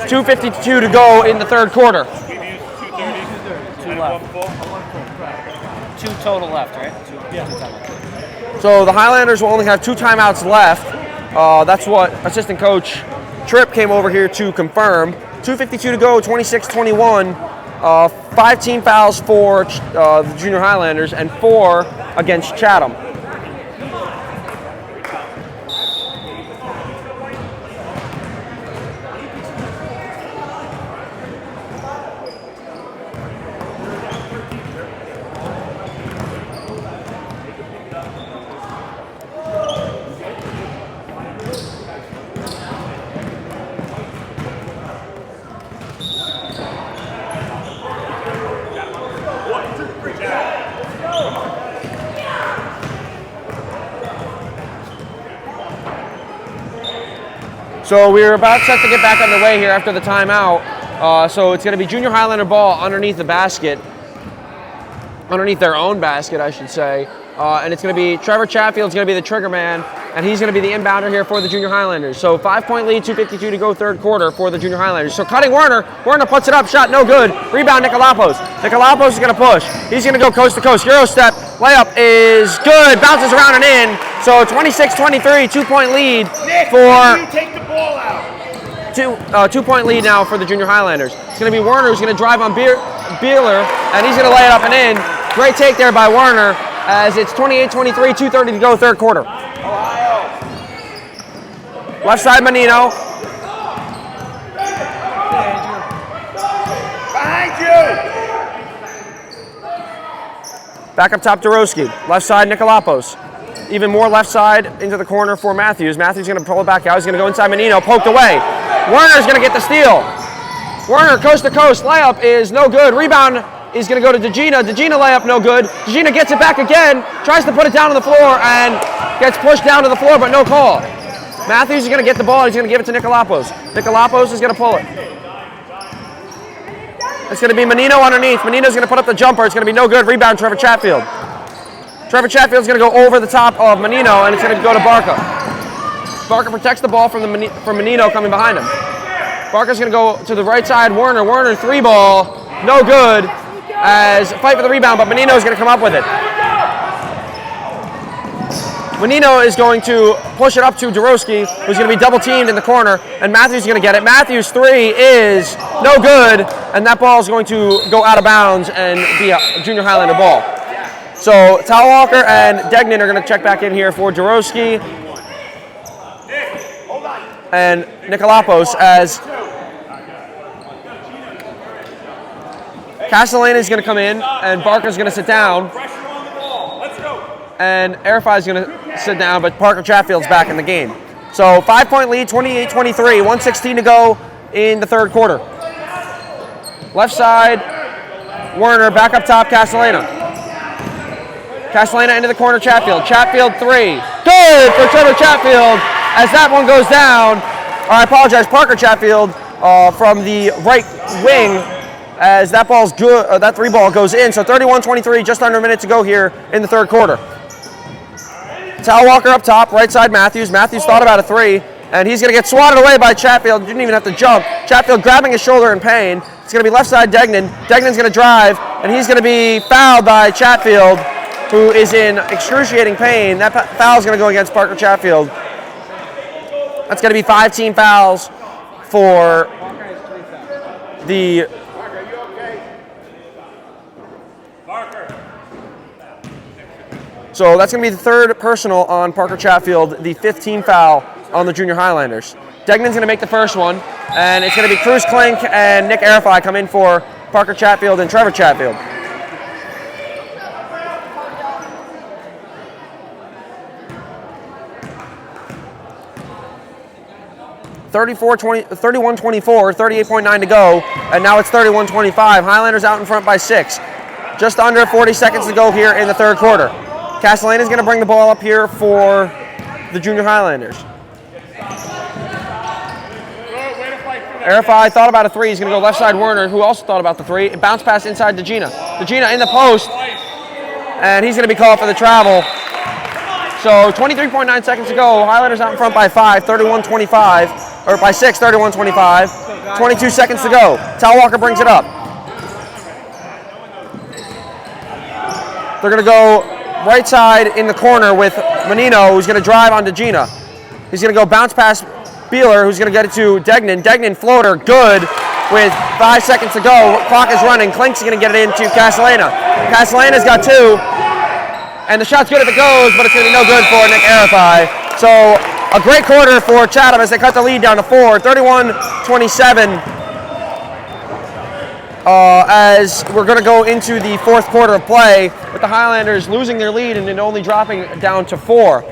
2:52 to go in the third quarter. 2 left. 2 total left, right? Yeah. So the Highlanders will only have 2 timeouts left. That's what assistant coach Tripp came over here to confirm. 2:52 to go, 26-21. 5 team fouls for the Junior Highlanders and 4 against Chatham. So we're about set to get back underway here after the timeout. So it's going to be Junior Highlander ball underneath the basket, underneath their own basket, I should say. And it's going to be Trevor Chatfield's going to be the trigger man, and he's going to be the inbounder here for the Junior Highlanders. So 5-point lead, 2:52 to go third quarter for the Junior Highlanders. So cutting Werner. Werner puts it up, shot no good. Rebound Nikolopoulos. Nikolopoulos is going to push. He's going to go coast to coast. Euro step. Layup is good. Bounces around and in. So 26-23, 2-point lead for... You take the ball out. 2-point lead now for the Junior Highlanders. It's going to be Werner who's going to drive on Beeler, and he's going to lay it up and in. Great take there by Werner as it's 28-23, 2:30 to go, third quarter. Ohio. Left side, Menino. Behind you. Back up top, Dorowski. Left side, Nikolopoulos. Even more left side into the corner for Matthews. Matthews going to pull it back out. He's going to go inside Menino, poked away. Werner's going to get the steal. Werner, coast to coast, layup is no good. Rebound is going to go to DeGina. DeGina layup no good. DeGina gets it back again, tries to put it down on the floor and gets pushed down to the floor, but no call. Matthews is going to get the ball. He's going to give it to Nikolopoulos. Nikolopoulos is going to pull it. It's going to be Menino underneath. Menino's going to put up the jumper. It's going to be no good. Rebound, Trevor Chatfield. Trevor Chatfield's going to go over the top of Menino, and it's going to go to Barca. Barca protects the ball from Menino coming behind him. Barca's going to go to the right side. Werner. Werner, 3-ball. No good. As fight for the rebound, but Menino's going to come up with it. Menino is going to push it up to Dorowski, who's going to be double teamed in the corner, and Matthews is going to get it. Matthews' 3 is no good, and that ball is going to go out of bounds and be a Junior Highlander ball. So Talwalker and Degnan are going to check back in here for Dorowski and Nikolopoulos as Castellana is going to come in and Barker's going to sit down. And Arifai is going to sit down, but Parker Chatfield's back in the game. So 5-point lead, 28-23, 1:16 to go in the third quarter. Left side, Werner, back up top, Castellana. Castellana into the corner, Chatfield. Chatfield 3. Good for Trevor Chatfield as that one goes down. I apologize, Parker Chatfield from the right wing as that ball's good. That 3-ball goes in. So 31-23, just under a minute to go here in the third quarter. Talwalker up top, right side Matthews. Matthews thought about a 3, And he's going to get swatted away by Chatfield. Didn't even have to jump. Chatfield grabbing his shoulder in pain. It's going to be left side Degnan. Degnan's going to drive, and he's going to be fouled by Chatfield, who is in excruciating pain. That foul is going to go against Parker Chatfield. That's going to be 5 team fouls for the... So that's going to be the third personal on Parker Chatfield, the 5th team foul on the Junior Highlanders. Degnan's going to make the first one, and it's going to be Cruz Klink and Nick Arifai come in for Parker Chatfield and Trevor Chatfield. (31-24), 38.9 to go, and now it's 31-25. Highlanders out in front by 6. Just under 40 seconds to go here in the third quarter. Castellana's going to bring the ball up here for the Junior Highlanders. Arifai thought about a 3. He's going to go left side Werner, who also thought about the 3. It bounced pass inside Degina. Degina in the post, and he's going to be called for the travel. So 23.9 seconds to go. Highlanders out in front by 5, 31-25, or by 6, 31-25. 22 seconds to go. Tal Walker brings it up. They're going to go right side in the corner with Menino, who's going to drive on Degina. He's going to go bounce past Beeler, who's going to get it to Degnan. Degnan floater, good, with 5 seconds to go. Clock is running. Klink's going to get it into Castellana. Castellana's got 2, and the shot's good if it goes, but it's going to be no good for Nick Arifai. So a great quarter for Chatham as they cut the lead down to 4, 31-27. As we're going to go into the fourth quarter of play with the Highlanders losing their lead and then only dropping down to 4.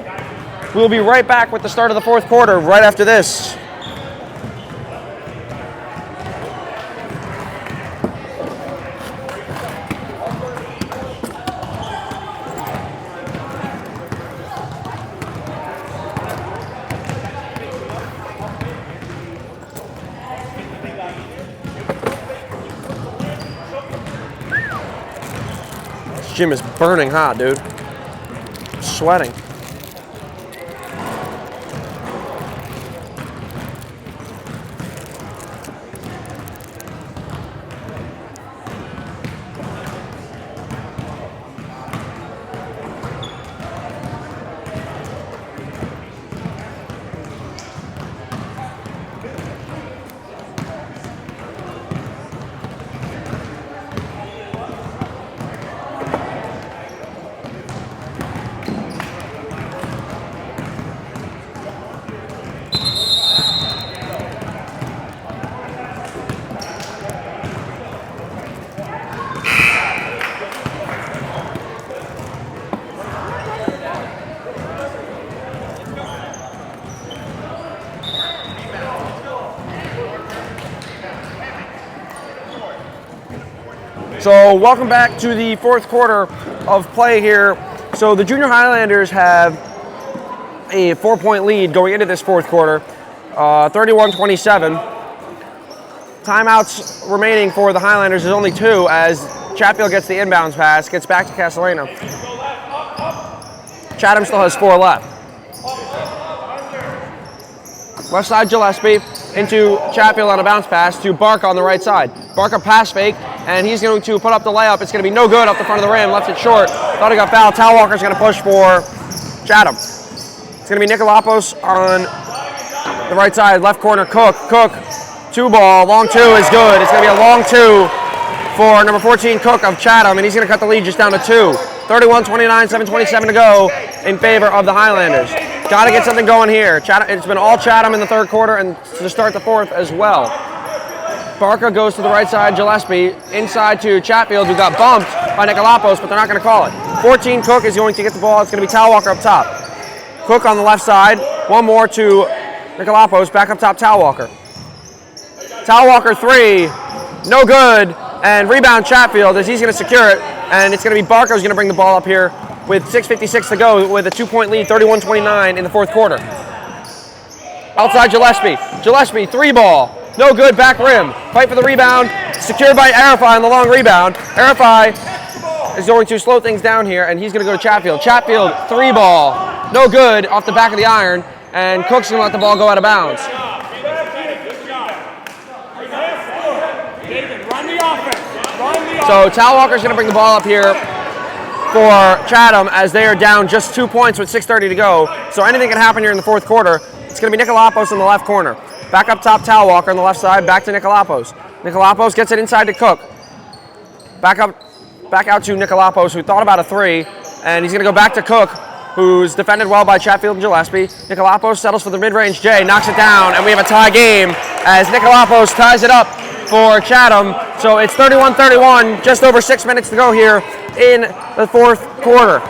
We'll be right back with the start of the fourth quarter right after this. This gym is burning hot, dude. I'm sweating. So welcome back to the fourth quarter of play here. So the Junior Highlanders have a 4-point lead going into this fourth quarter, 31-27. Timeouts remaining for the Highlanders is only 2 as Chatfield gets the inbounds pass, gets back to Castellana. Chatham still has 4 left. Left side Gillespie into Chatfield on a bounce pass to Barker on the right side. Barker pass fake, and he's going to put up the layup. It's going to be no good up the front of the rim. Left it short. Thought he got fouled. Tal Walker's going to push for Chatham. It's going to be Nicolapos on the right side. Left corner, Cook. Cook, 2 ball. Long 2 is good. It's going to be a long 2 for number 14, Cook of Chatham, and he's going to cut the lead just down to 2. 31-29, 7:27 to go in favor of the Highlanders. Got to get something going here. It's been all Chatham in the third quarter and to start the fourth as well. Barker goes to the right side, Gillespie, inside to Chatfield, who got bumped by Nicolapos, but they're not going to call it. 14, Cook is going to get the ball. It's going to be Tal Walker up top. Cook on the left side. One more to Nicolapos, back up top, Tal Walker. Tal Walker 3, no good, and rebound Chatfield as he's going to secure it, and it's going to be Barker who's going to bring the ball up here with 6:56 to go with a 2-point lead, 31-29 in the fourth quarter. Outside Gillespie. Gillespie, 3 ball. No good, back rim. Fight for the rebound. Secured by Arifai on the long rebound. Arifai is going to slow things down here, and he's going to go to Chatfield. Chatfield, 3 ball. No good, off the back of the iron. and Cook's going to let the ball go out of bounds. So Talwalker's going to bring the ball up here for Chatham as they are down just 2 points with 6:30 to go. So anything can happen here in the fourth quarter. It's going to be Nikolopoulos in the left corner. Back up top, Talwalker on the left side, back to Nikolopoulos. Nikolopoulos gets it inside to Cook. Back out to Nikolopoulos, who thought about a three, and he's going to go back to Cook, who's defended well by Chatfield and Gillespie. Nikolopoulos settles for the mid-range J, knocks it down, and we have a tie game as Nikolopoulos ties it up for Chatham. So it's 31-31, just over 6 minutes to go here in the fourth quarter.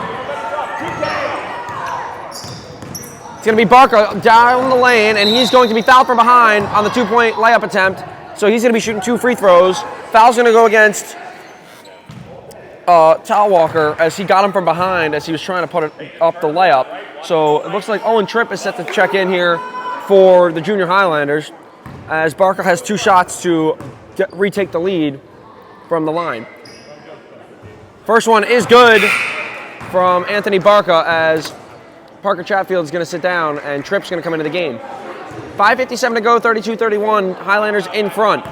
It's going to be Barker down the lane, and he's going to be fouled from behind on the 2-point layup attempt. So he's going to be shooting 2 free throws. Foul's going to go against Talwalker as he got him from behind as he was trying to put it up the layup. So it looks like Owen Tripp is set to check in here for the Junior Highlanders as Barker has 2 shots to retake the lead from the line. First one is good from Anthony Barca as Parker Chatfield is going to sit down and Tripp's going to come into the game. 5:57 to go, 32-31, Highlanders in front.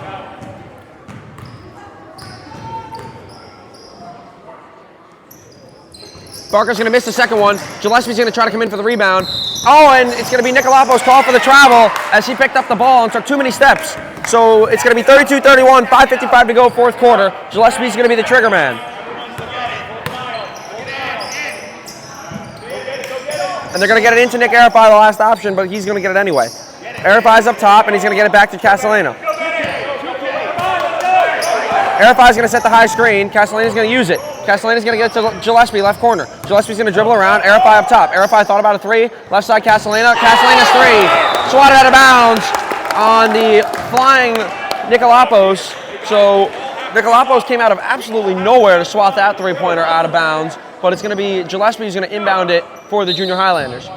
Barker's going to miss the second one. Gillespie's going to try to come in for the rebound. Oh, and it's going to be Nikolopoulos' call for the travel as he picked up the ball and took too many steps. So it's going to be 32-31, 5:55 to go, fourth quarter. Gillespie's going to be the trigger man. And they're going to get it into Nick Arafai, the last option, but he's going to get it anyway. Arafai's up top, and he's going to get it back to Castellano. Arafai's going to set the high screen. Castellano's going to use it. Castellano's going to get it to Gillespie, left corner. Gillespie's going to dribble around. Arafai up top. Arafai thought about a three. Left side, Castellano. Castellano's three. Swatted out of bounds on the flying Nikolopoulos. So Nikolopoulos came out of absolutely nowhere to swat that three-pointer out of bounds. But it's going to be Gillespie who's going to inbound it for the Junior Highlanders.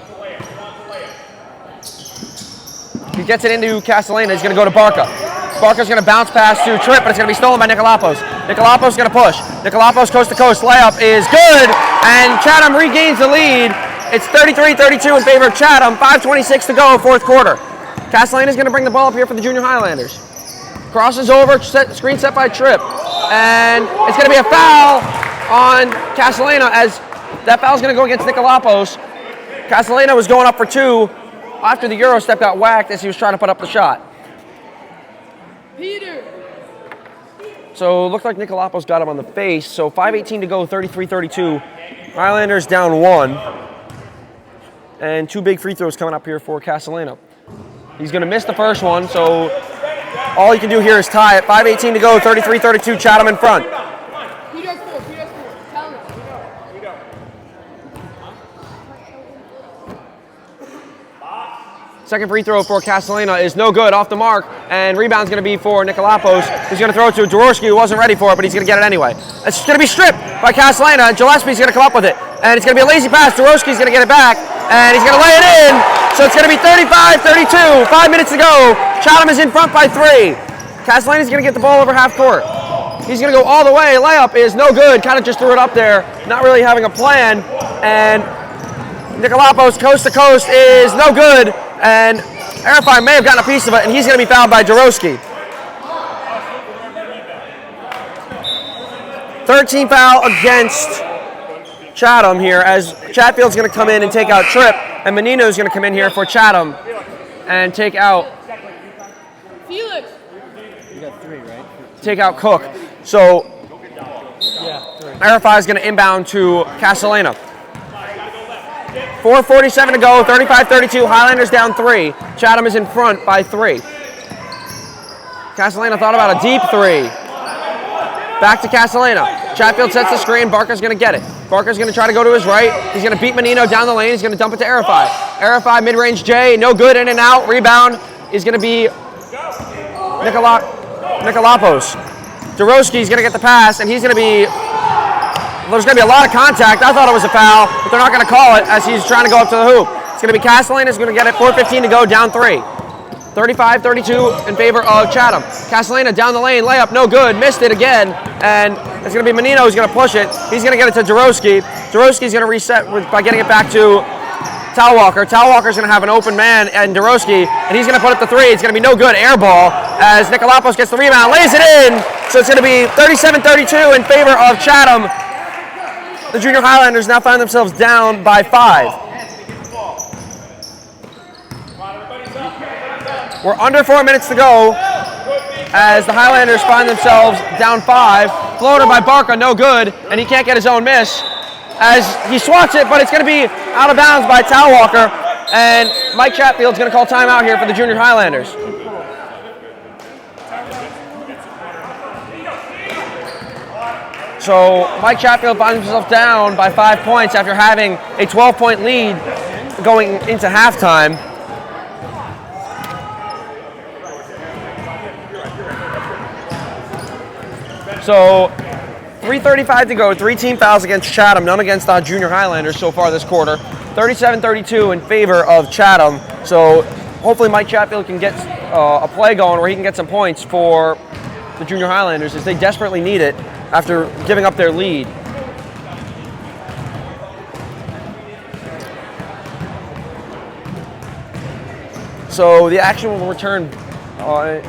He gets it into Castellano. He's going to go to Barca. Barca's going to bounce pass to Tripp, but it's going to be stolen by Nikolopoulos. Nikolopoulos going to push. Nikolopoulos coast to coast. Layup is good, and Chatham regains the lead. It's 33-32 in favor of Chatham. 5:26 to go, fourth quarter. Castellano is going to bring the ball up here for the Junior Highlanders. Crosses over, screen set by Tripp, and it's going to be a foul on Castellano as that foul is going to go against Nikolopoulos. Castellano was going up for 2 after the Euro step got whacked as he was trying to put up the shot. Peter. So it looked like Nikolopoulos got him on the face. So 5:18 to go, 33-32. Highlanders down 1. And 2 big free throws coming up here for Castellano. He's going to miss the first one, so all he can do here is tie it. 5:18 to go, 33-32, Chatham in front. Peter score. Tell him. Second free throw for Castellano is no good, off the mark, and rebound's going to be for Nikolopoulos. He's going to throw it to Jaworski, who wasn't ready for it, but he's going to get it anyway. It's going to be stripped by Castellano, and Gillespie's going to come up with it. And it's going to be a lazy pass. Jaworski's going to get it back, and he's going to lay it in. So it's going to be 35-32, 5 minutes to go. Chatham is in front by 3. Castellano's going to get the ball over half court. He's going to go all the way. Layup is no good. Kind of just threw it up there, not really having a plan. And Nikolopoulos coast to coast is no good. And Arafai may have gotten a piece of it, and he's going to be fouled by Jaworski. 13 foul against Chatham here as Chatfield's going to come in and take out Tripp, and Menino's going to come in here for Chatham and take out Felix. You got 3, right? take out Cook. So Yeah, 3. Arafai is going to inbound to Castellano. 4:47 to go, 35-32, Highlanders down 3. Chatham is in front by 3. Castellano thought about a deep 3. Back to Castellano. Chatfield sets the screen, Barker's going to get it. Barker's going to try to go to his right. He's going to beat Menino down the lane. He's going to dump it to Arafai. Arafai, mid-range J, no good, in and out. Rebound is going to be Nikolopoulos. Jaworski's going to get the pass, and he's going to be... There's going to be a lot of contact. I thought it was a foul, but they're not going to call it as he's trying to go up to the hoop. It's going to be Castellano. He's going to get it. 4:15 to go, down 3. 35-32 in favor of Chatham. Castellano down the lane, layup, no good, missed it again, and it's going to be Menino who's going to push it. He's going to get it to Jaworski. Jaworski's going to reset by getting it back to Tal Walker. Tal Walker's going to have an open man and Dorowski, and he's going to put up the three. It's going to be no good. Air ball as Nikolopoulos gets the rebound, lays it in. So it's going to be 37-32 in favor of Chatham. The Junior Highlanders now find themselves down by 5. We're under 4 minutes to go as the Highlanders find themselves down 5. Floater by Barca, no good, and he can't get his own miss. As he swats it, but it's going to be out of bounds by Tal Walker, and Mike Chatfield's going to call timeout here for the Junior Highlanders. So Mike Chatfield finds himself down by 5 points after having a 12-point lead going into halftime. So 3:35 to go, 3 team fouls against Chatham, none against the Junior Highlanders so far this quarter. 37-32 in favor of Chatham. So hopefully Mike Chatfield can get a play going where he can get some points for the Junior Highlanders as they desperately need it after giving up their lead. So the action will return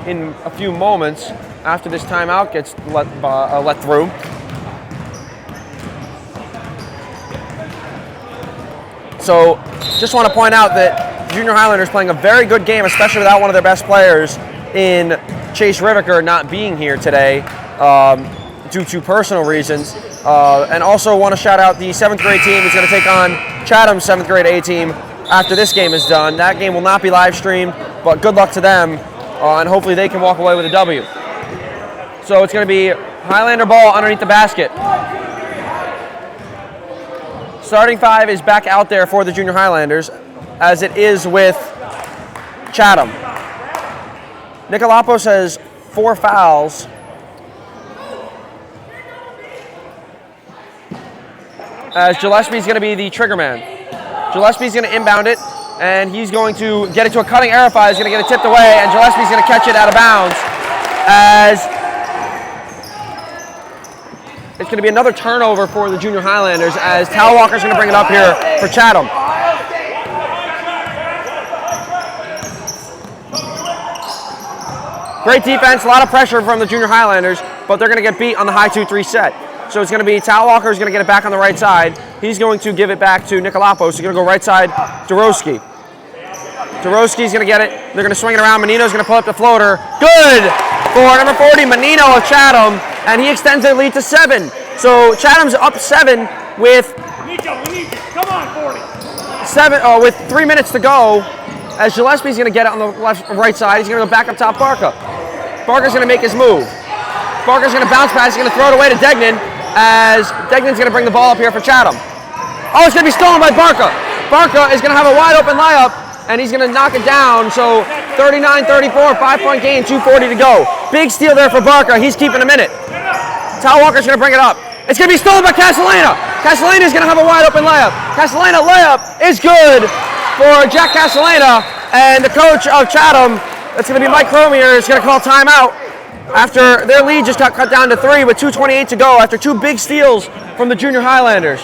in a few moments after this timeout gets let through. So just want to point out that Junior Highlanders playing a very good game, especially without one of their best players in Chase Riviker not being here today due to personal reasons. And also want to shout out the 7th grade team who's going to take on Chatham's 7th grade A team after this game is done. That game will not be live streamed, but good luck to them, and hopefully they can walk away with a W. So it's going to be Highlander ball underneath the basket. Starting 5 is back out there for the Junior Highlanders, as it is with Chatham. Nikolopoulos has 4 fouls. As Gillespie's going to be the trigger man. Gillespie's going to inbound it, and he's going to get it to a cutting Arafai. He's going to get it tipped away, and Gillespie's going to catch it out of bounds. As it's going to be another turnover for the Junior Highlanders, as Tal Walker's going to bring it up here for Chatham. Great defense, a lot of pressure from the Junior Highlanders, but they're going to get beat on the high 2-3 set. So it's going to be Tal Walker's going to get it back on the right side. He's going to give it back to Nikolopoulos. He's going to go right side, Dorowski. Dorowski's going to get it. They're going to swing it around. Menino's going to pull up the floater. Good for number 40, Menino of Chatham, and he extends their lead to 7. So Chatham's up 7 with Come on, 40. with 3 minutes to go. As Gillespie's going to get it on the right side, he's going to go back up top Barca. Barca's going to make his move. Barca's going to bounce pass. He's going to throw it away to Degnan, as Degnan's going to bring the ball up here for Chatham. Oh, it's going to be stolen by Barca. Barca is going to have a wide open layup, and he's going to knock it down. So 39-34, 5-point game, 2:40 to go. Big steal there for Barca. He's keeping a minute. Tal Walker's going to bring it up. It's going to be stolen by Castellana. Castellana's going to have a wide open layup. Castellana layup is good for Jack Castellana, and the coach of Chatham, that's going to be Mike Cromier, is going to call timeout after their lead just got cut down to 3 with 2:28 to go after 2 big steals from the Junior Highlanders.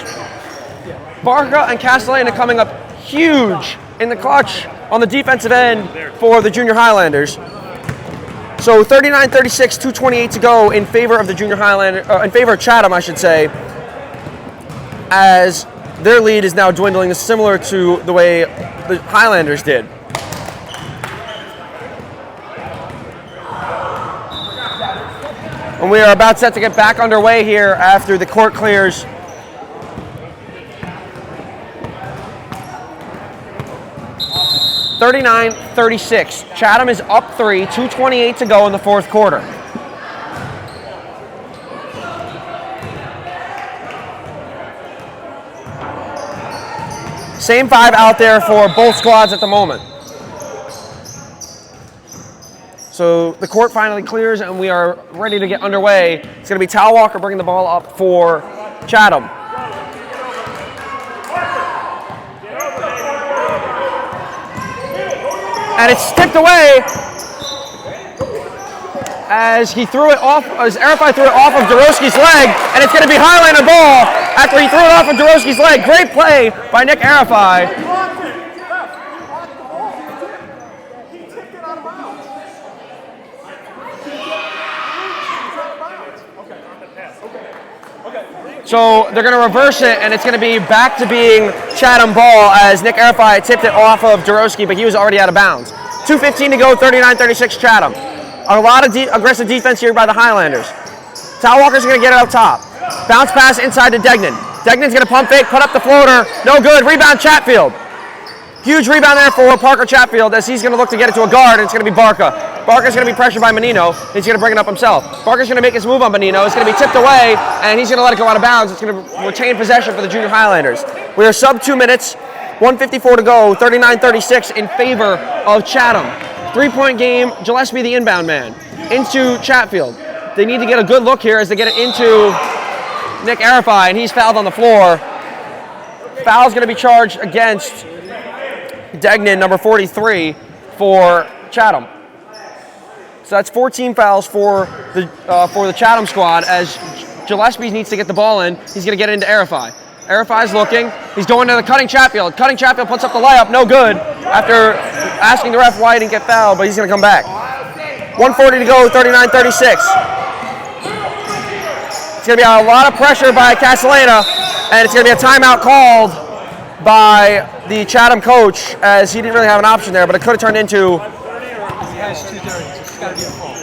Barca and Castellana coming up huge in the clutch on the defensive end for the Junior Highlanders. So 39-36, 2:28 to go in favor of the Junior Highlander, in favor of Chatham, I should say, as their lead is now dwindling, similar to the way the Highlanders did. And we are about set to get back underway here after the court clears. (39-36). Chatham is up 3, 2:28 to go in the 4th quarter. Same 5 out there for both squads at the moment. So the court finally clears and we are ready to get underway. It's going to be Tal Walker bringing the ball up for Chatham. And it's tipped away as he threw it off, as Arafai threw it off of Dorowski's leg, and it's going to be Highlander ball after he threw it off of Dorowski's leg. Great play by Nick Arafai. So they're going to reverse it, and it's going to be back to being Chatham ball as Nick Arafai tipped it off of Dorowski, but he was already out of bounds. 2:15 to go, 39-36 Chatham. A lot of aggressive defense here by the Highlanders. Tal Walker's going to get it up top. Bounce pass inside to Degnan. Degnan's going to pump fake, put up the floater. No good. Rebound Chatfield. Huge rebound there for Parker Chatfield as he's going to look to get it to a guard, and it's going to be Barca. Barca's going to be pressured by Menino. He's going to bring it up himself. Barca's going to make his move on Menino. It's going to be tipped away, and he's going to let it go out of bounds. It's going to retain possession for the Junior Highlanders. We are sub 2 minutes, 1:54 to go, 39-36 in favor of Chatham. 3-point game, Gillespie the inbound man into Chatfield. They need to get a good look here as they get it into Nick Arafai, and he's fouled on the floor. Foul's going to be charged against Degnan, number 43, for Chatham. So that's 14 fouls for the Chatham squad as Gillespie needs to get the ball in. He's going to get it into Arafai. Arafai's looking. He's going to the Cutting Chatfield. Cutting Chatfield puts up the layup. No good after asking the ref why he didn't get fouled, but he's going to come back. 1:40 to go, 39-36. It's going to be a lot of pressure by Castellana, and it's going to be a timeout called by the Chatham coach as he didn't really have an option there, but it could have turned into... He has 2 30s. It's got to be a fall.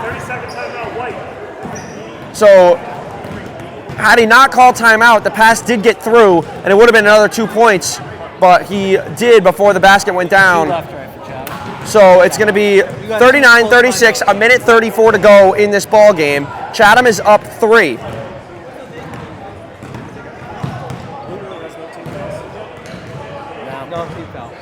30-second timeout, White. So, had he not called timeout, the pass did get through, and it would have been another 2 points, but he did before the basket went 2 down. left, right for Chatham. So it's going to be 39-36, a minute 34 to go in this ball game. Chatham is up 3. No, 2 fouls.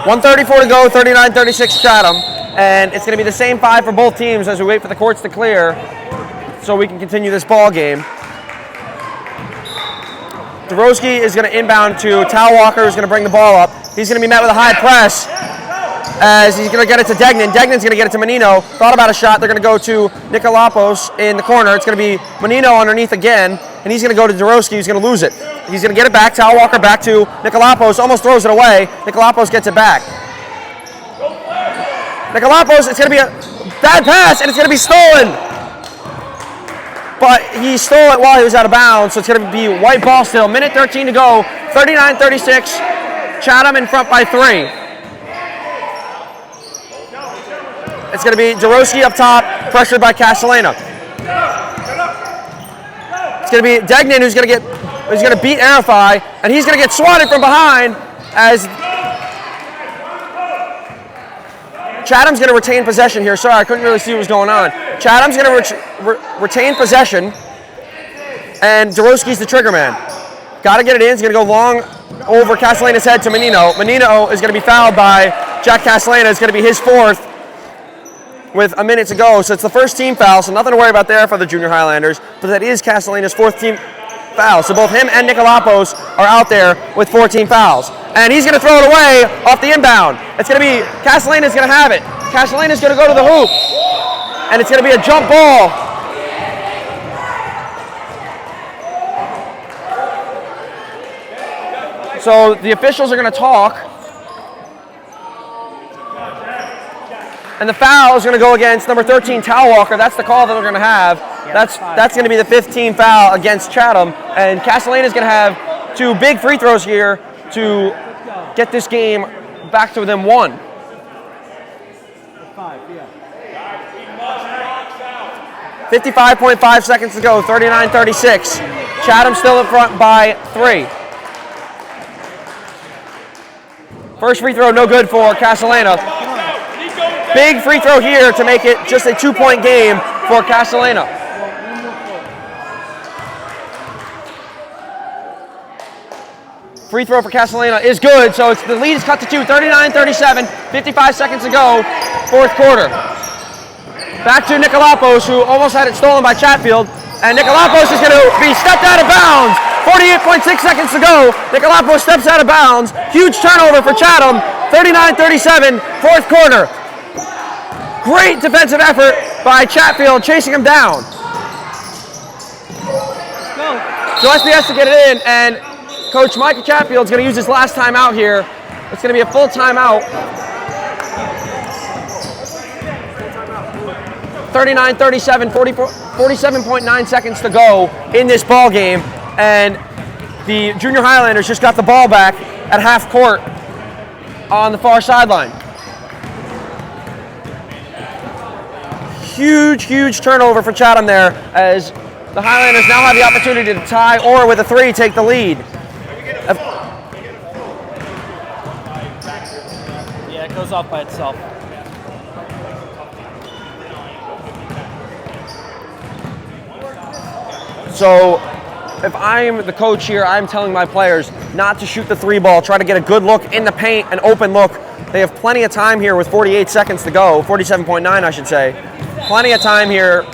$1:34 to go, 39-36 Chatham, and it's going to be the same 5 for both teams as we wait for the courts to clear so we can continue this ball game. Dorowski is going to inbound to Tal Walker, who's going to bring the ball up. He's going to be met with a high press as he's going to get it to Degnan. Degnan's going to get it to Menino. Thought about a shot. They're going to go to Nikolopoulos in the corner. It's going to be Menino underneath again, and he's going to go to Dorowski, who's going to lose it. He's going to get it back. Tal Walker back to Nikolopoulos, almost throws it away. Nikolopoulos gets it back. Nikolopoulos, it's going to be a bad pass, and it's going to be stolen. But he stole it while he was out of bounds, so it's going to be white ball still. Minute 13 to go, 39-36. Chatham in front by 3. It's going to be Dorowski up top, pressured by Castellana. It's going to be Degnan who's going to beat Arafai, and he's going to get swatted from behind as Chatham's going to retain possession here. Sorry, I couldn't really see what was going on. Chatham's going to retain possession, and Dorowski's the trigger man. Got to get it in. He's going to go long over Castellana's head to Menino. Menino is going to be fouled by Jack Castellana. It's going to be his 4th with a minute to go. So it's the first team foul, so nothing to worry about there for the Junior Highlanders, but that is Castellana's 4th team foul. So both him and Nikolopoulos are out there with 14 fouls. And he's going to throw it away off the inbound. It's going to be, Castellana's going to have it. Castellana's going to go to the hoop. And it's going to be a jump ball. So the officials are going to talk. And the foul is going to go against number 13, Tal Walker. That's the call that they're going to have. That's going to be the 15th foul against Chatham. And Castellana is going to have 2 big free throws here to get this game back to within 1. 55.5 seconds to go, 39-36. Chatham still in front by 3. First free throw, no good for Castellana. Big free throw here to make it just a 2-point game for Castellana. Free throw for Castellana is good, so the lead is cut to 2, 39-37, 55 seconds to go, 4th quarter. Back to Nikolopoulos, who almost had it stolen by Chatfield, and Nikolopoulos is going to be stepped out of bounds. 48.6 seconds to go. Nikolopoulos steps out of bounds. Huge turnover for Chatham. 39-37, 4th quarter. Great defensive effort by Chatfield, chasing him down. Go. Gillespie has to get it in, and Coach Micah Chatfield's going to use his last timeout here. It's going to be a full timeout. 39-37, 47.9 seconds to go in this ball game, and the Junior Highlanders just got the ball back at half court on the far sideline. Huge turnover for Chatham there, as the Highlanders now have the opportunity to tie or with a 3 take the lead. Yeah, it goes off by itself. So if I'm the coach here, I'm telling my players not to shoot the 3 ball, try to get a good look in the paint, an open look. They have plenty of time here with 48 seconds to go, 47.9 I should say. Plenty of time here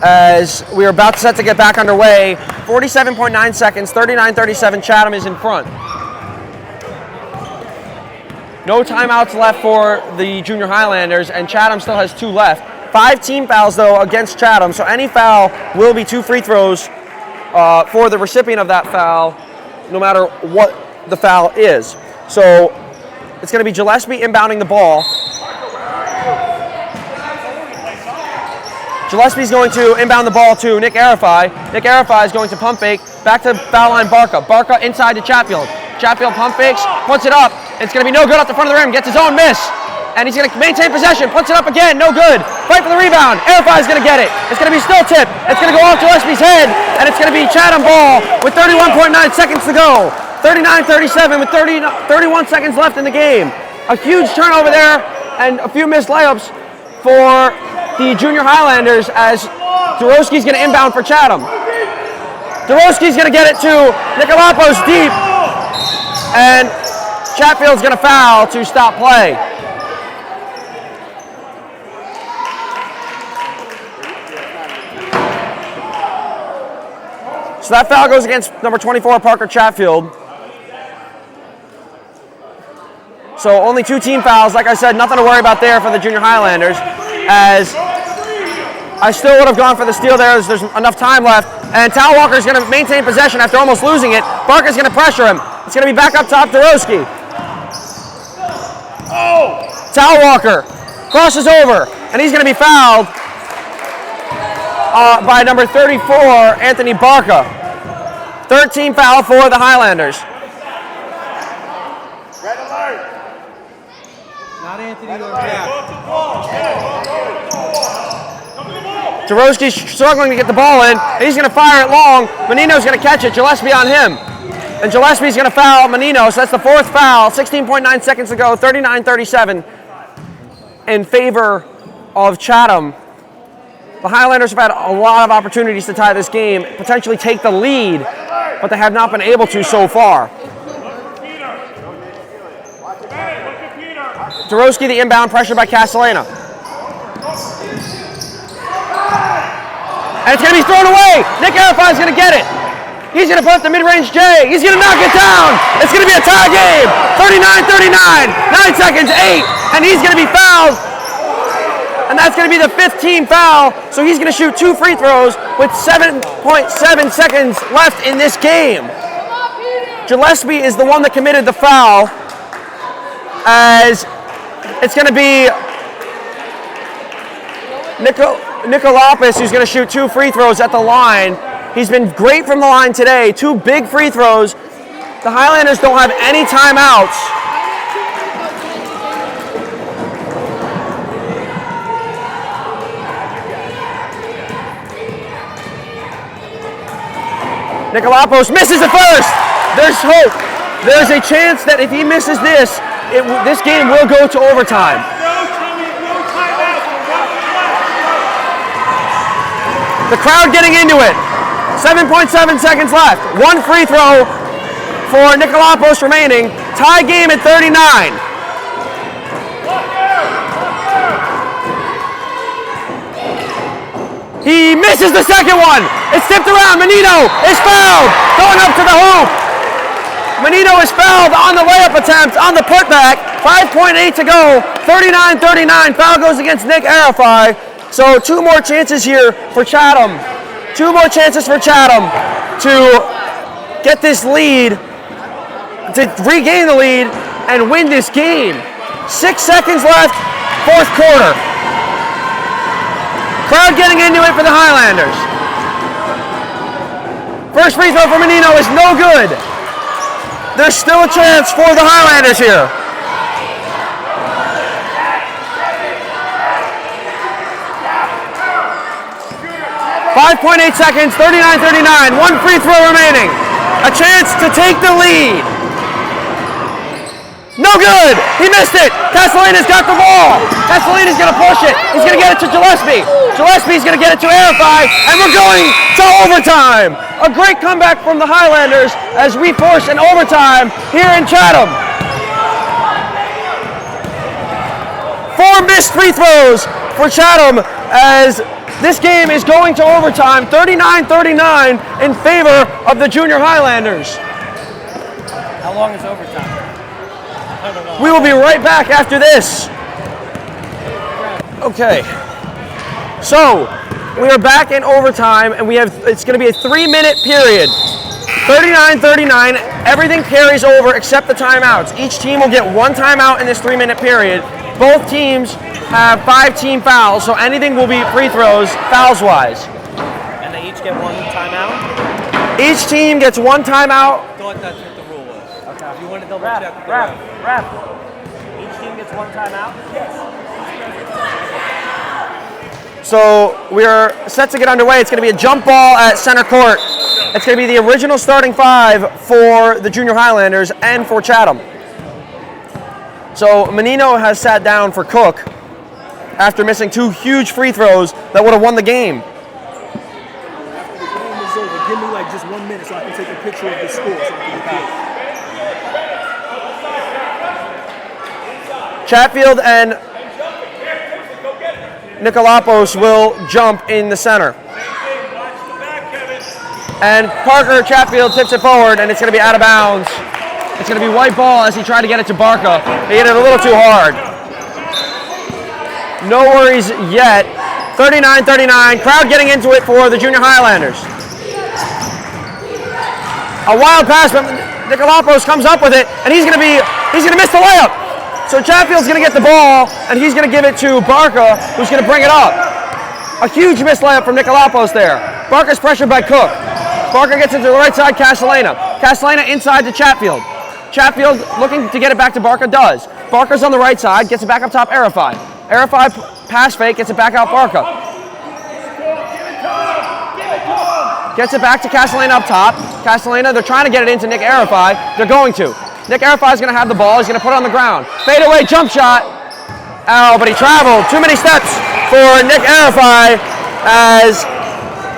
as we are about set to get back underway. 47.9 seconds, 39-37, Chatham is in front. No timeouts left for the Junior Highlanders, and Chatham still has 2 left. 5 team fouls, though, against Chatham, so any foul will be 2 free throws for the recipient of that foul, no matter what the foul is. So it's going to be Gillespie inbounding the ball. Gillespie's going to inbound the ball to Nick Arafai. Nick Arafai is going to pump fake, back to foul line Barca. Barca inside to Chatfield. Chatfield pump fakes, puts it up. It's going to be no good off the front of the rim, gets his own miss. And he's going to maintain possession, puts it up again, no good. Fight for the rebound, Arafai is going to get it. It's going to be still tipped. It's going to go off Gillespie's head, and it's going to be Chatham ball with 31.9 seconds to go. 39-37 with 31 seconds left in the game. A huge turnover there, and a few missed layups for the Junior Highlanders as Dorowski's going to inbound for Chatham. Dorowski's going to get it to Nikolopoulos deep, and Chatfield's going to foul to stop play. So that foul goes against number 24, Parker Chatfield. So only 2 team fouls. Like I said, nothing to worry about there for the Junior Highlanders, as I still would have gone for the steal there as there's enough time left. And Tal Walker's going to maintain possession after almost losing it. Barker's going to pressure him. It's going to be back up top, Dorowski. Tal Walker crosses over, and he's going to be fouled by number 34, Anthony Barca. 13 foul for the Highlanders. Red alert. Not Anthony or Jack. Dorowski's struggling to get the ball in. He's going to fire it long. Menino's going to catch it. Gillespie on him. And Gillespie's going to foul Menino, so that's the 4th foul. 16.9 seconds to go, 39-37 in favor of Chatham. The Highlanders have had a lot of opportunities to tie this game, potentially take the lead, but they have not been able to so far. Dorowski, the inbound, pressure by Castellana. And it's going to be thrown away. Nick Arafai is going to get it. He's going to put up the mid-range J. He's going to knock it down. It's going to be a tie game. 39-39, 9 seconds, 8. And he's going to be fouled. And that's going to be the 5th team foul. So he's going to shoot 2 free throws with 7.7 seconds left in this game. Gillespie is the one that committed the foul, as it's going to be Nikolopoulos who's going to shoot 2 free throws at the line. He's been great from the line today. 2 big free throws. The Highlanders don't have any timeouts. Nikolopoulos misses the first. There's hope. There's a chance that if he misses this, this game will go to overtime. The crowd getting into it. 7.7 seconds left. 1 free throw for Nikolopoulos remaining. Tie game at 39. He misses the second one. It's tipped around. Menino is fouled. Going up to the hoop. Menino is fouled on the layup attempt on the putback. 5.8 to go. 39-39. Foul goes against Nick Arafai. So 2 more chances here for Chatham. 2 more chances for Chatham to get this lead, to regain the lead and win this game. 6 seconds left, 4th quarter. Crowd getting into it for the Highlanders. First free throw for Menino is no good. There's still a chance for the Highlanders here. 5.8 seconds, 39-39, 1 free throw remaining. A chance to take the lead. No good, he missed it. Castellane's got the ball. Castellane's gonna push it. He's gonna get it to Gillespie. Gillespie's gonna get it to Arafai, and we're going to overtime. A great comeback from the Highlanders as we force an overtime here in Chatham. 4 missed free throws for Chatham as this game is going to overtime, 39-39 in favor of the Junior Highlanders. How long is overtime? I don't know. We will be right back after this. Okay, so we are back in overtime, and it's going to be a 3-minute period. 39-39, everything carries over except the timeouts. Each team will get 1 timeout in this 3-minute period. Both teams have 5 team fouls, so anything will be free throws, fouls-wise. And they each get 1 timeout? Each team gets 1 timeout. I thought that's what the rule was. Okay. If you want to double check. Ref. Each team gets 1 timeout? Yes. So we are set to get underway. It's going to be a jump ball at center court. It's going to be the original starting 5 for the Junior Highlanders and for Chatham. So Menino has sat down for Cook after missing 2 huge free throws that would have won the game. After the game is over, give me like just 1 minute so I can take a picture of the score so I can get Chatfield and Nikolopoulos will jump in the center. And Parker Chatfield tips it forward, and it's going to be out of bounds. It's going to be white ball as he tried to get it to Barca. He hit it a little too hard. No worries yet. 39-39. Crowd getting into it for the Junior Highlanders. A wild pass, but Nikolopoulos comes up with it, and he's going to miss the layup. So Chatfield's going to get the ball, and he's going to give it to Barca, who's going to bring it up. A huge missed layup from Nikolopoulos there. Barca's pressured by Cook. Barca gets it to the right side, Castellana. Castellana inside to Chatfield. Chatfield looking to get it back to Barca, does. Barca's on the right side, gets it back up top, Arafai. Arafai pass fake, gets it back out Barca. Gets it back to Castellana up top. Castellana, they're trying to get it into Nick Arafai. They're going to. Nick Arafai's going to have the ball. He's going to put it on the ground. Fade away, jump shot. Oh, but he traveled. Too many steps for Nick Arafai as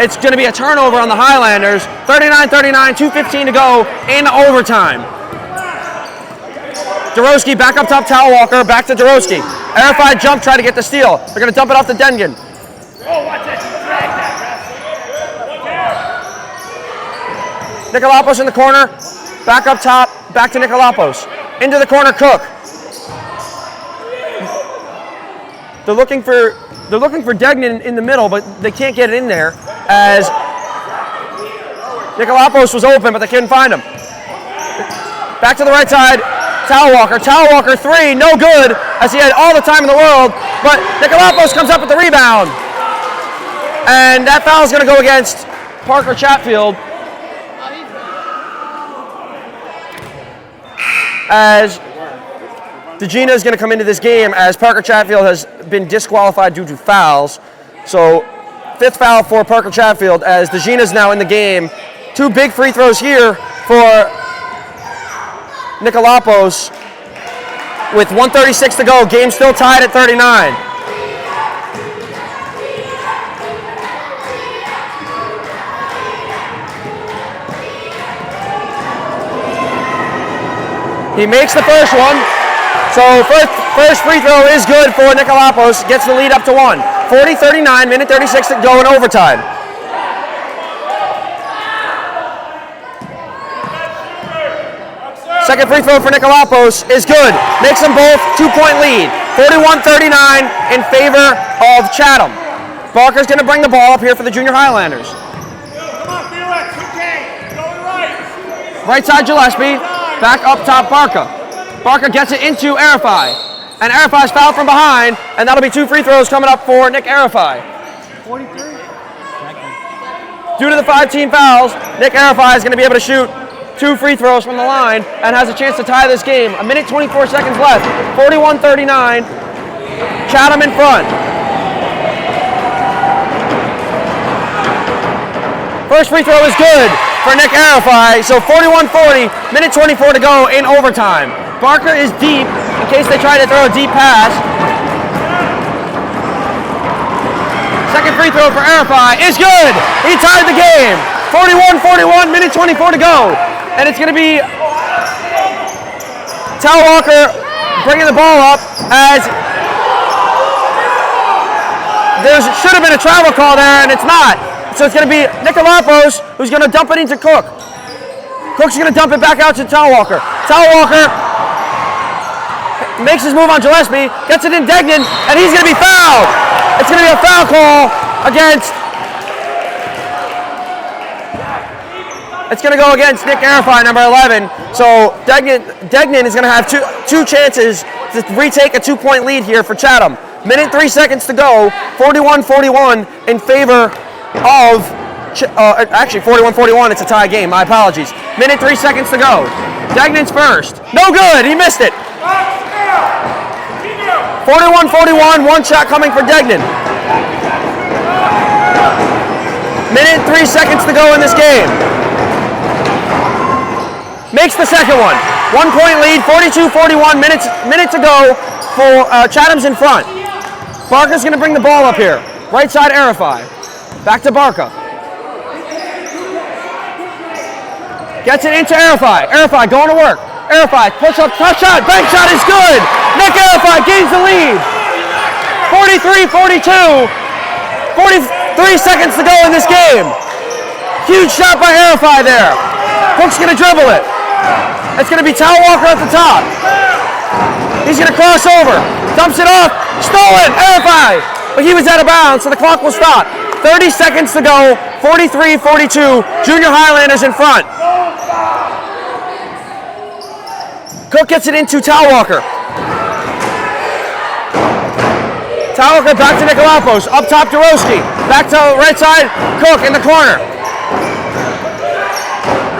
it's going to be a turnover on the Highlanders. 39-39, 2:15 to go in overtime. Dorowski back up top, Talwalker, back to Dorowski. Arafai jump, try to get the steal. They're going to dump it off to Dengen. Oh, watch that. Drag that, Nikolopoulos in the corner, back up top, back to Nikolopoulos. Into the corner, Cook. They're looking for Degnan in the middle, but they can't get it in there as Nikolopoulos was open, but they couldn't find him. Back to the right side, Talwalker. Talwalker 3, no good, as he had all the time in the world, but Nikolopoulos comes up with the rebound. And that foul is going to go against Parker Chatfield as DeGina is going to come into this game as Parker Chatfield has been disqualified due to fouls. So 5th foul for Parker Chatfield as DeGina is now in the game. 2 big free throws here for Nikolopoulos with 1:36 to go. Game still tied at 39. He makes the first one. So first free throw is good for Nikolopoulos. Gets the lead up to 1. 40-39, minute 36 to go in overtime. Second free throw for Nikolopoulos is good. Makes them both 2-point lead. 41-39 in favor of Chatham. Barker's going to bring the ball up here for the Junior Highlanders. Come on, Felix. Okay. Going right. Right side Gillespie. Back up top Barker. Barker gets it into Arifai. And Arifai's fouled from behind. And that'll be 2 free throws coming up for Nick Arifai. 43. Due to the 5-team fouls, Nick Arifai is going to be able to shoot 2 free throws from the line and has a chance to tie this game. 1 minute 24 seconds left. 41-39. Chatham in front. First free throw is good for Nick Arifai. So 41-40, 1:24 to go in overtime. Barker is deep in case they try to throw a deep pass. Second free throw for Arifai is good. He tied the game. 41-41, 1:24 to go. And it's going to be Tal Walker bringing the ball up as there should have been a travel call there, and it's not. So it's going to be Nikolopoulos who's going to dump it into Cook. Cook's going to dump it back out to Tal Walker. Tal Walker makes his move on Gillespie, gets it in Degnan, and he's going to be fouled. It's going to be a foul call against. It's going to go against Nick Arifai, number 11. So Degnan is going to have two chances to retake a 2-point lead here for Chatham. 1 minute 3 seconds to go. 41-41 in favor of. Actually, 41-41. It's a tie game. My apologies. 1 minute 3 seconds to go. Degnan's first. No good. He missed it. 41-41, 1 shot coming for Degnan. 1 minute 3 seconds to go in this game. Makes the second one. 1-point lead, 42-41, minute to go for Chatham's in front. Barker's going to bring the ball up here. Right side Arifai. Back to Barker. Gets it into Arifai. Arifai going to work. Arifai, push up, tough shot, bank shot is good. Nick Arifai gains the lead. 43-42. 43 seconds to go in this game. Huge shot by Arifai there. Cook's going to dribble it. It's going to be Tal Walker at the top. He's going to cross over. Dumps it off. Stolen. Arifai. But he was out of bounds, so the clock will stop. 30 seconds to go. 43-42. Junior Highlanders in front. Cook gets it into Tal Walker. Tal Walker back to Nikolopoulos. Up top Dorowski. Back to right side. Cook in the corner.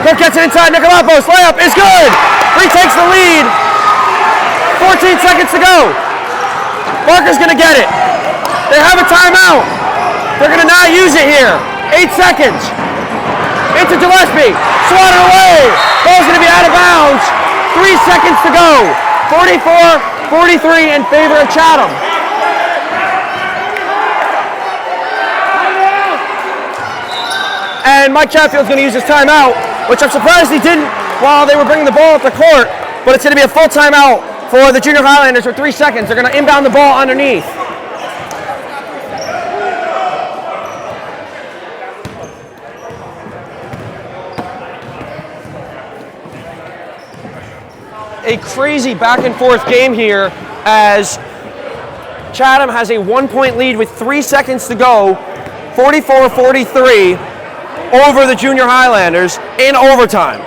Cook gets it inside Nikolopoulos. Layup is good. Retakes the lead. 14 seconds to go. Barker's going to get it. They have a timeout. They're going to not use it here. 8 seconds. Into Gillespie. Swatted away. Ball's going to be out of bounds. 3 seconds to go. 44-43 in favor of Chatham. And Mike Chatfield's going to use his timeout, which I'm surprised he didn't while they were bringing the ball up the court. But it's going to be a full timeout for the Junior Highlanders for 3 seconds. They're going to inbound the ball underneath. A crazy back and forth game here as Chatham has a 1-point lead with 3 seconds to go. 44-43 over the Junior Highlanders in overtime.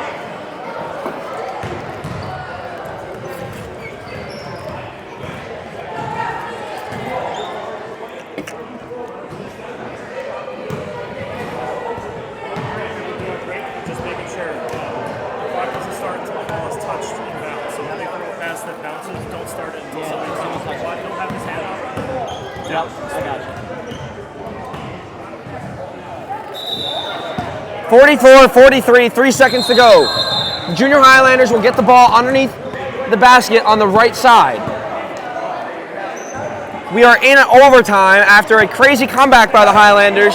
Just making sure the clock doesn't start until the ball is touched and bounced. So when they throw a pass that bounces, don't start it until somebody's on the clock. Don't have his hand out. Yep, I got you. 44-43, 3 seconds to go. The Junior Highlanders will get the ball underneath the basket on the right side. We are in overtime after a crazy comeback by the Highlanders.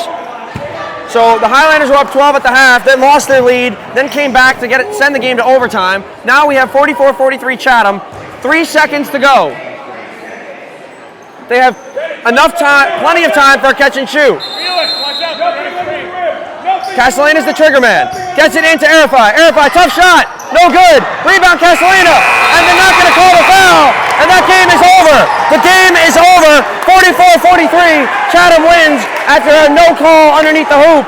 So the Highlanders were up 12 at the half, then lost their lead, then came back to send the game to overtime. Now we have 44-43 Chatham, 3 seconds to go. They have enough time, plenty of time for a catch and shoot. Castellane's the trigger man. Gets it into Arifai. Arifai, tough shot. No good. Rebound Castellano. And they're not going to call the foul. And that game is over. The game is over. 44-43. Chatham wins after a no call underneath the hoop.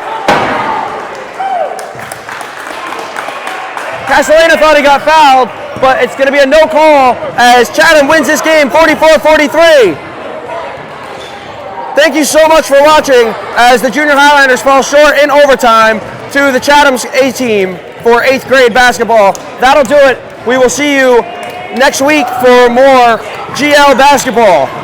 Castellano thought he got fouled, but it's going to be a no call as Chatham wins this game 44-43. Thank you so much for watching as the Junior Highlanders fall short in overtime to the Chatham's A team for 8th grade basketball. That'll do it. We will see you next week for more GL basketball.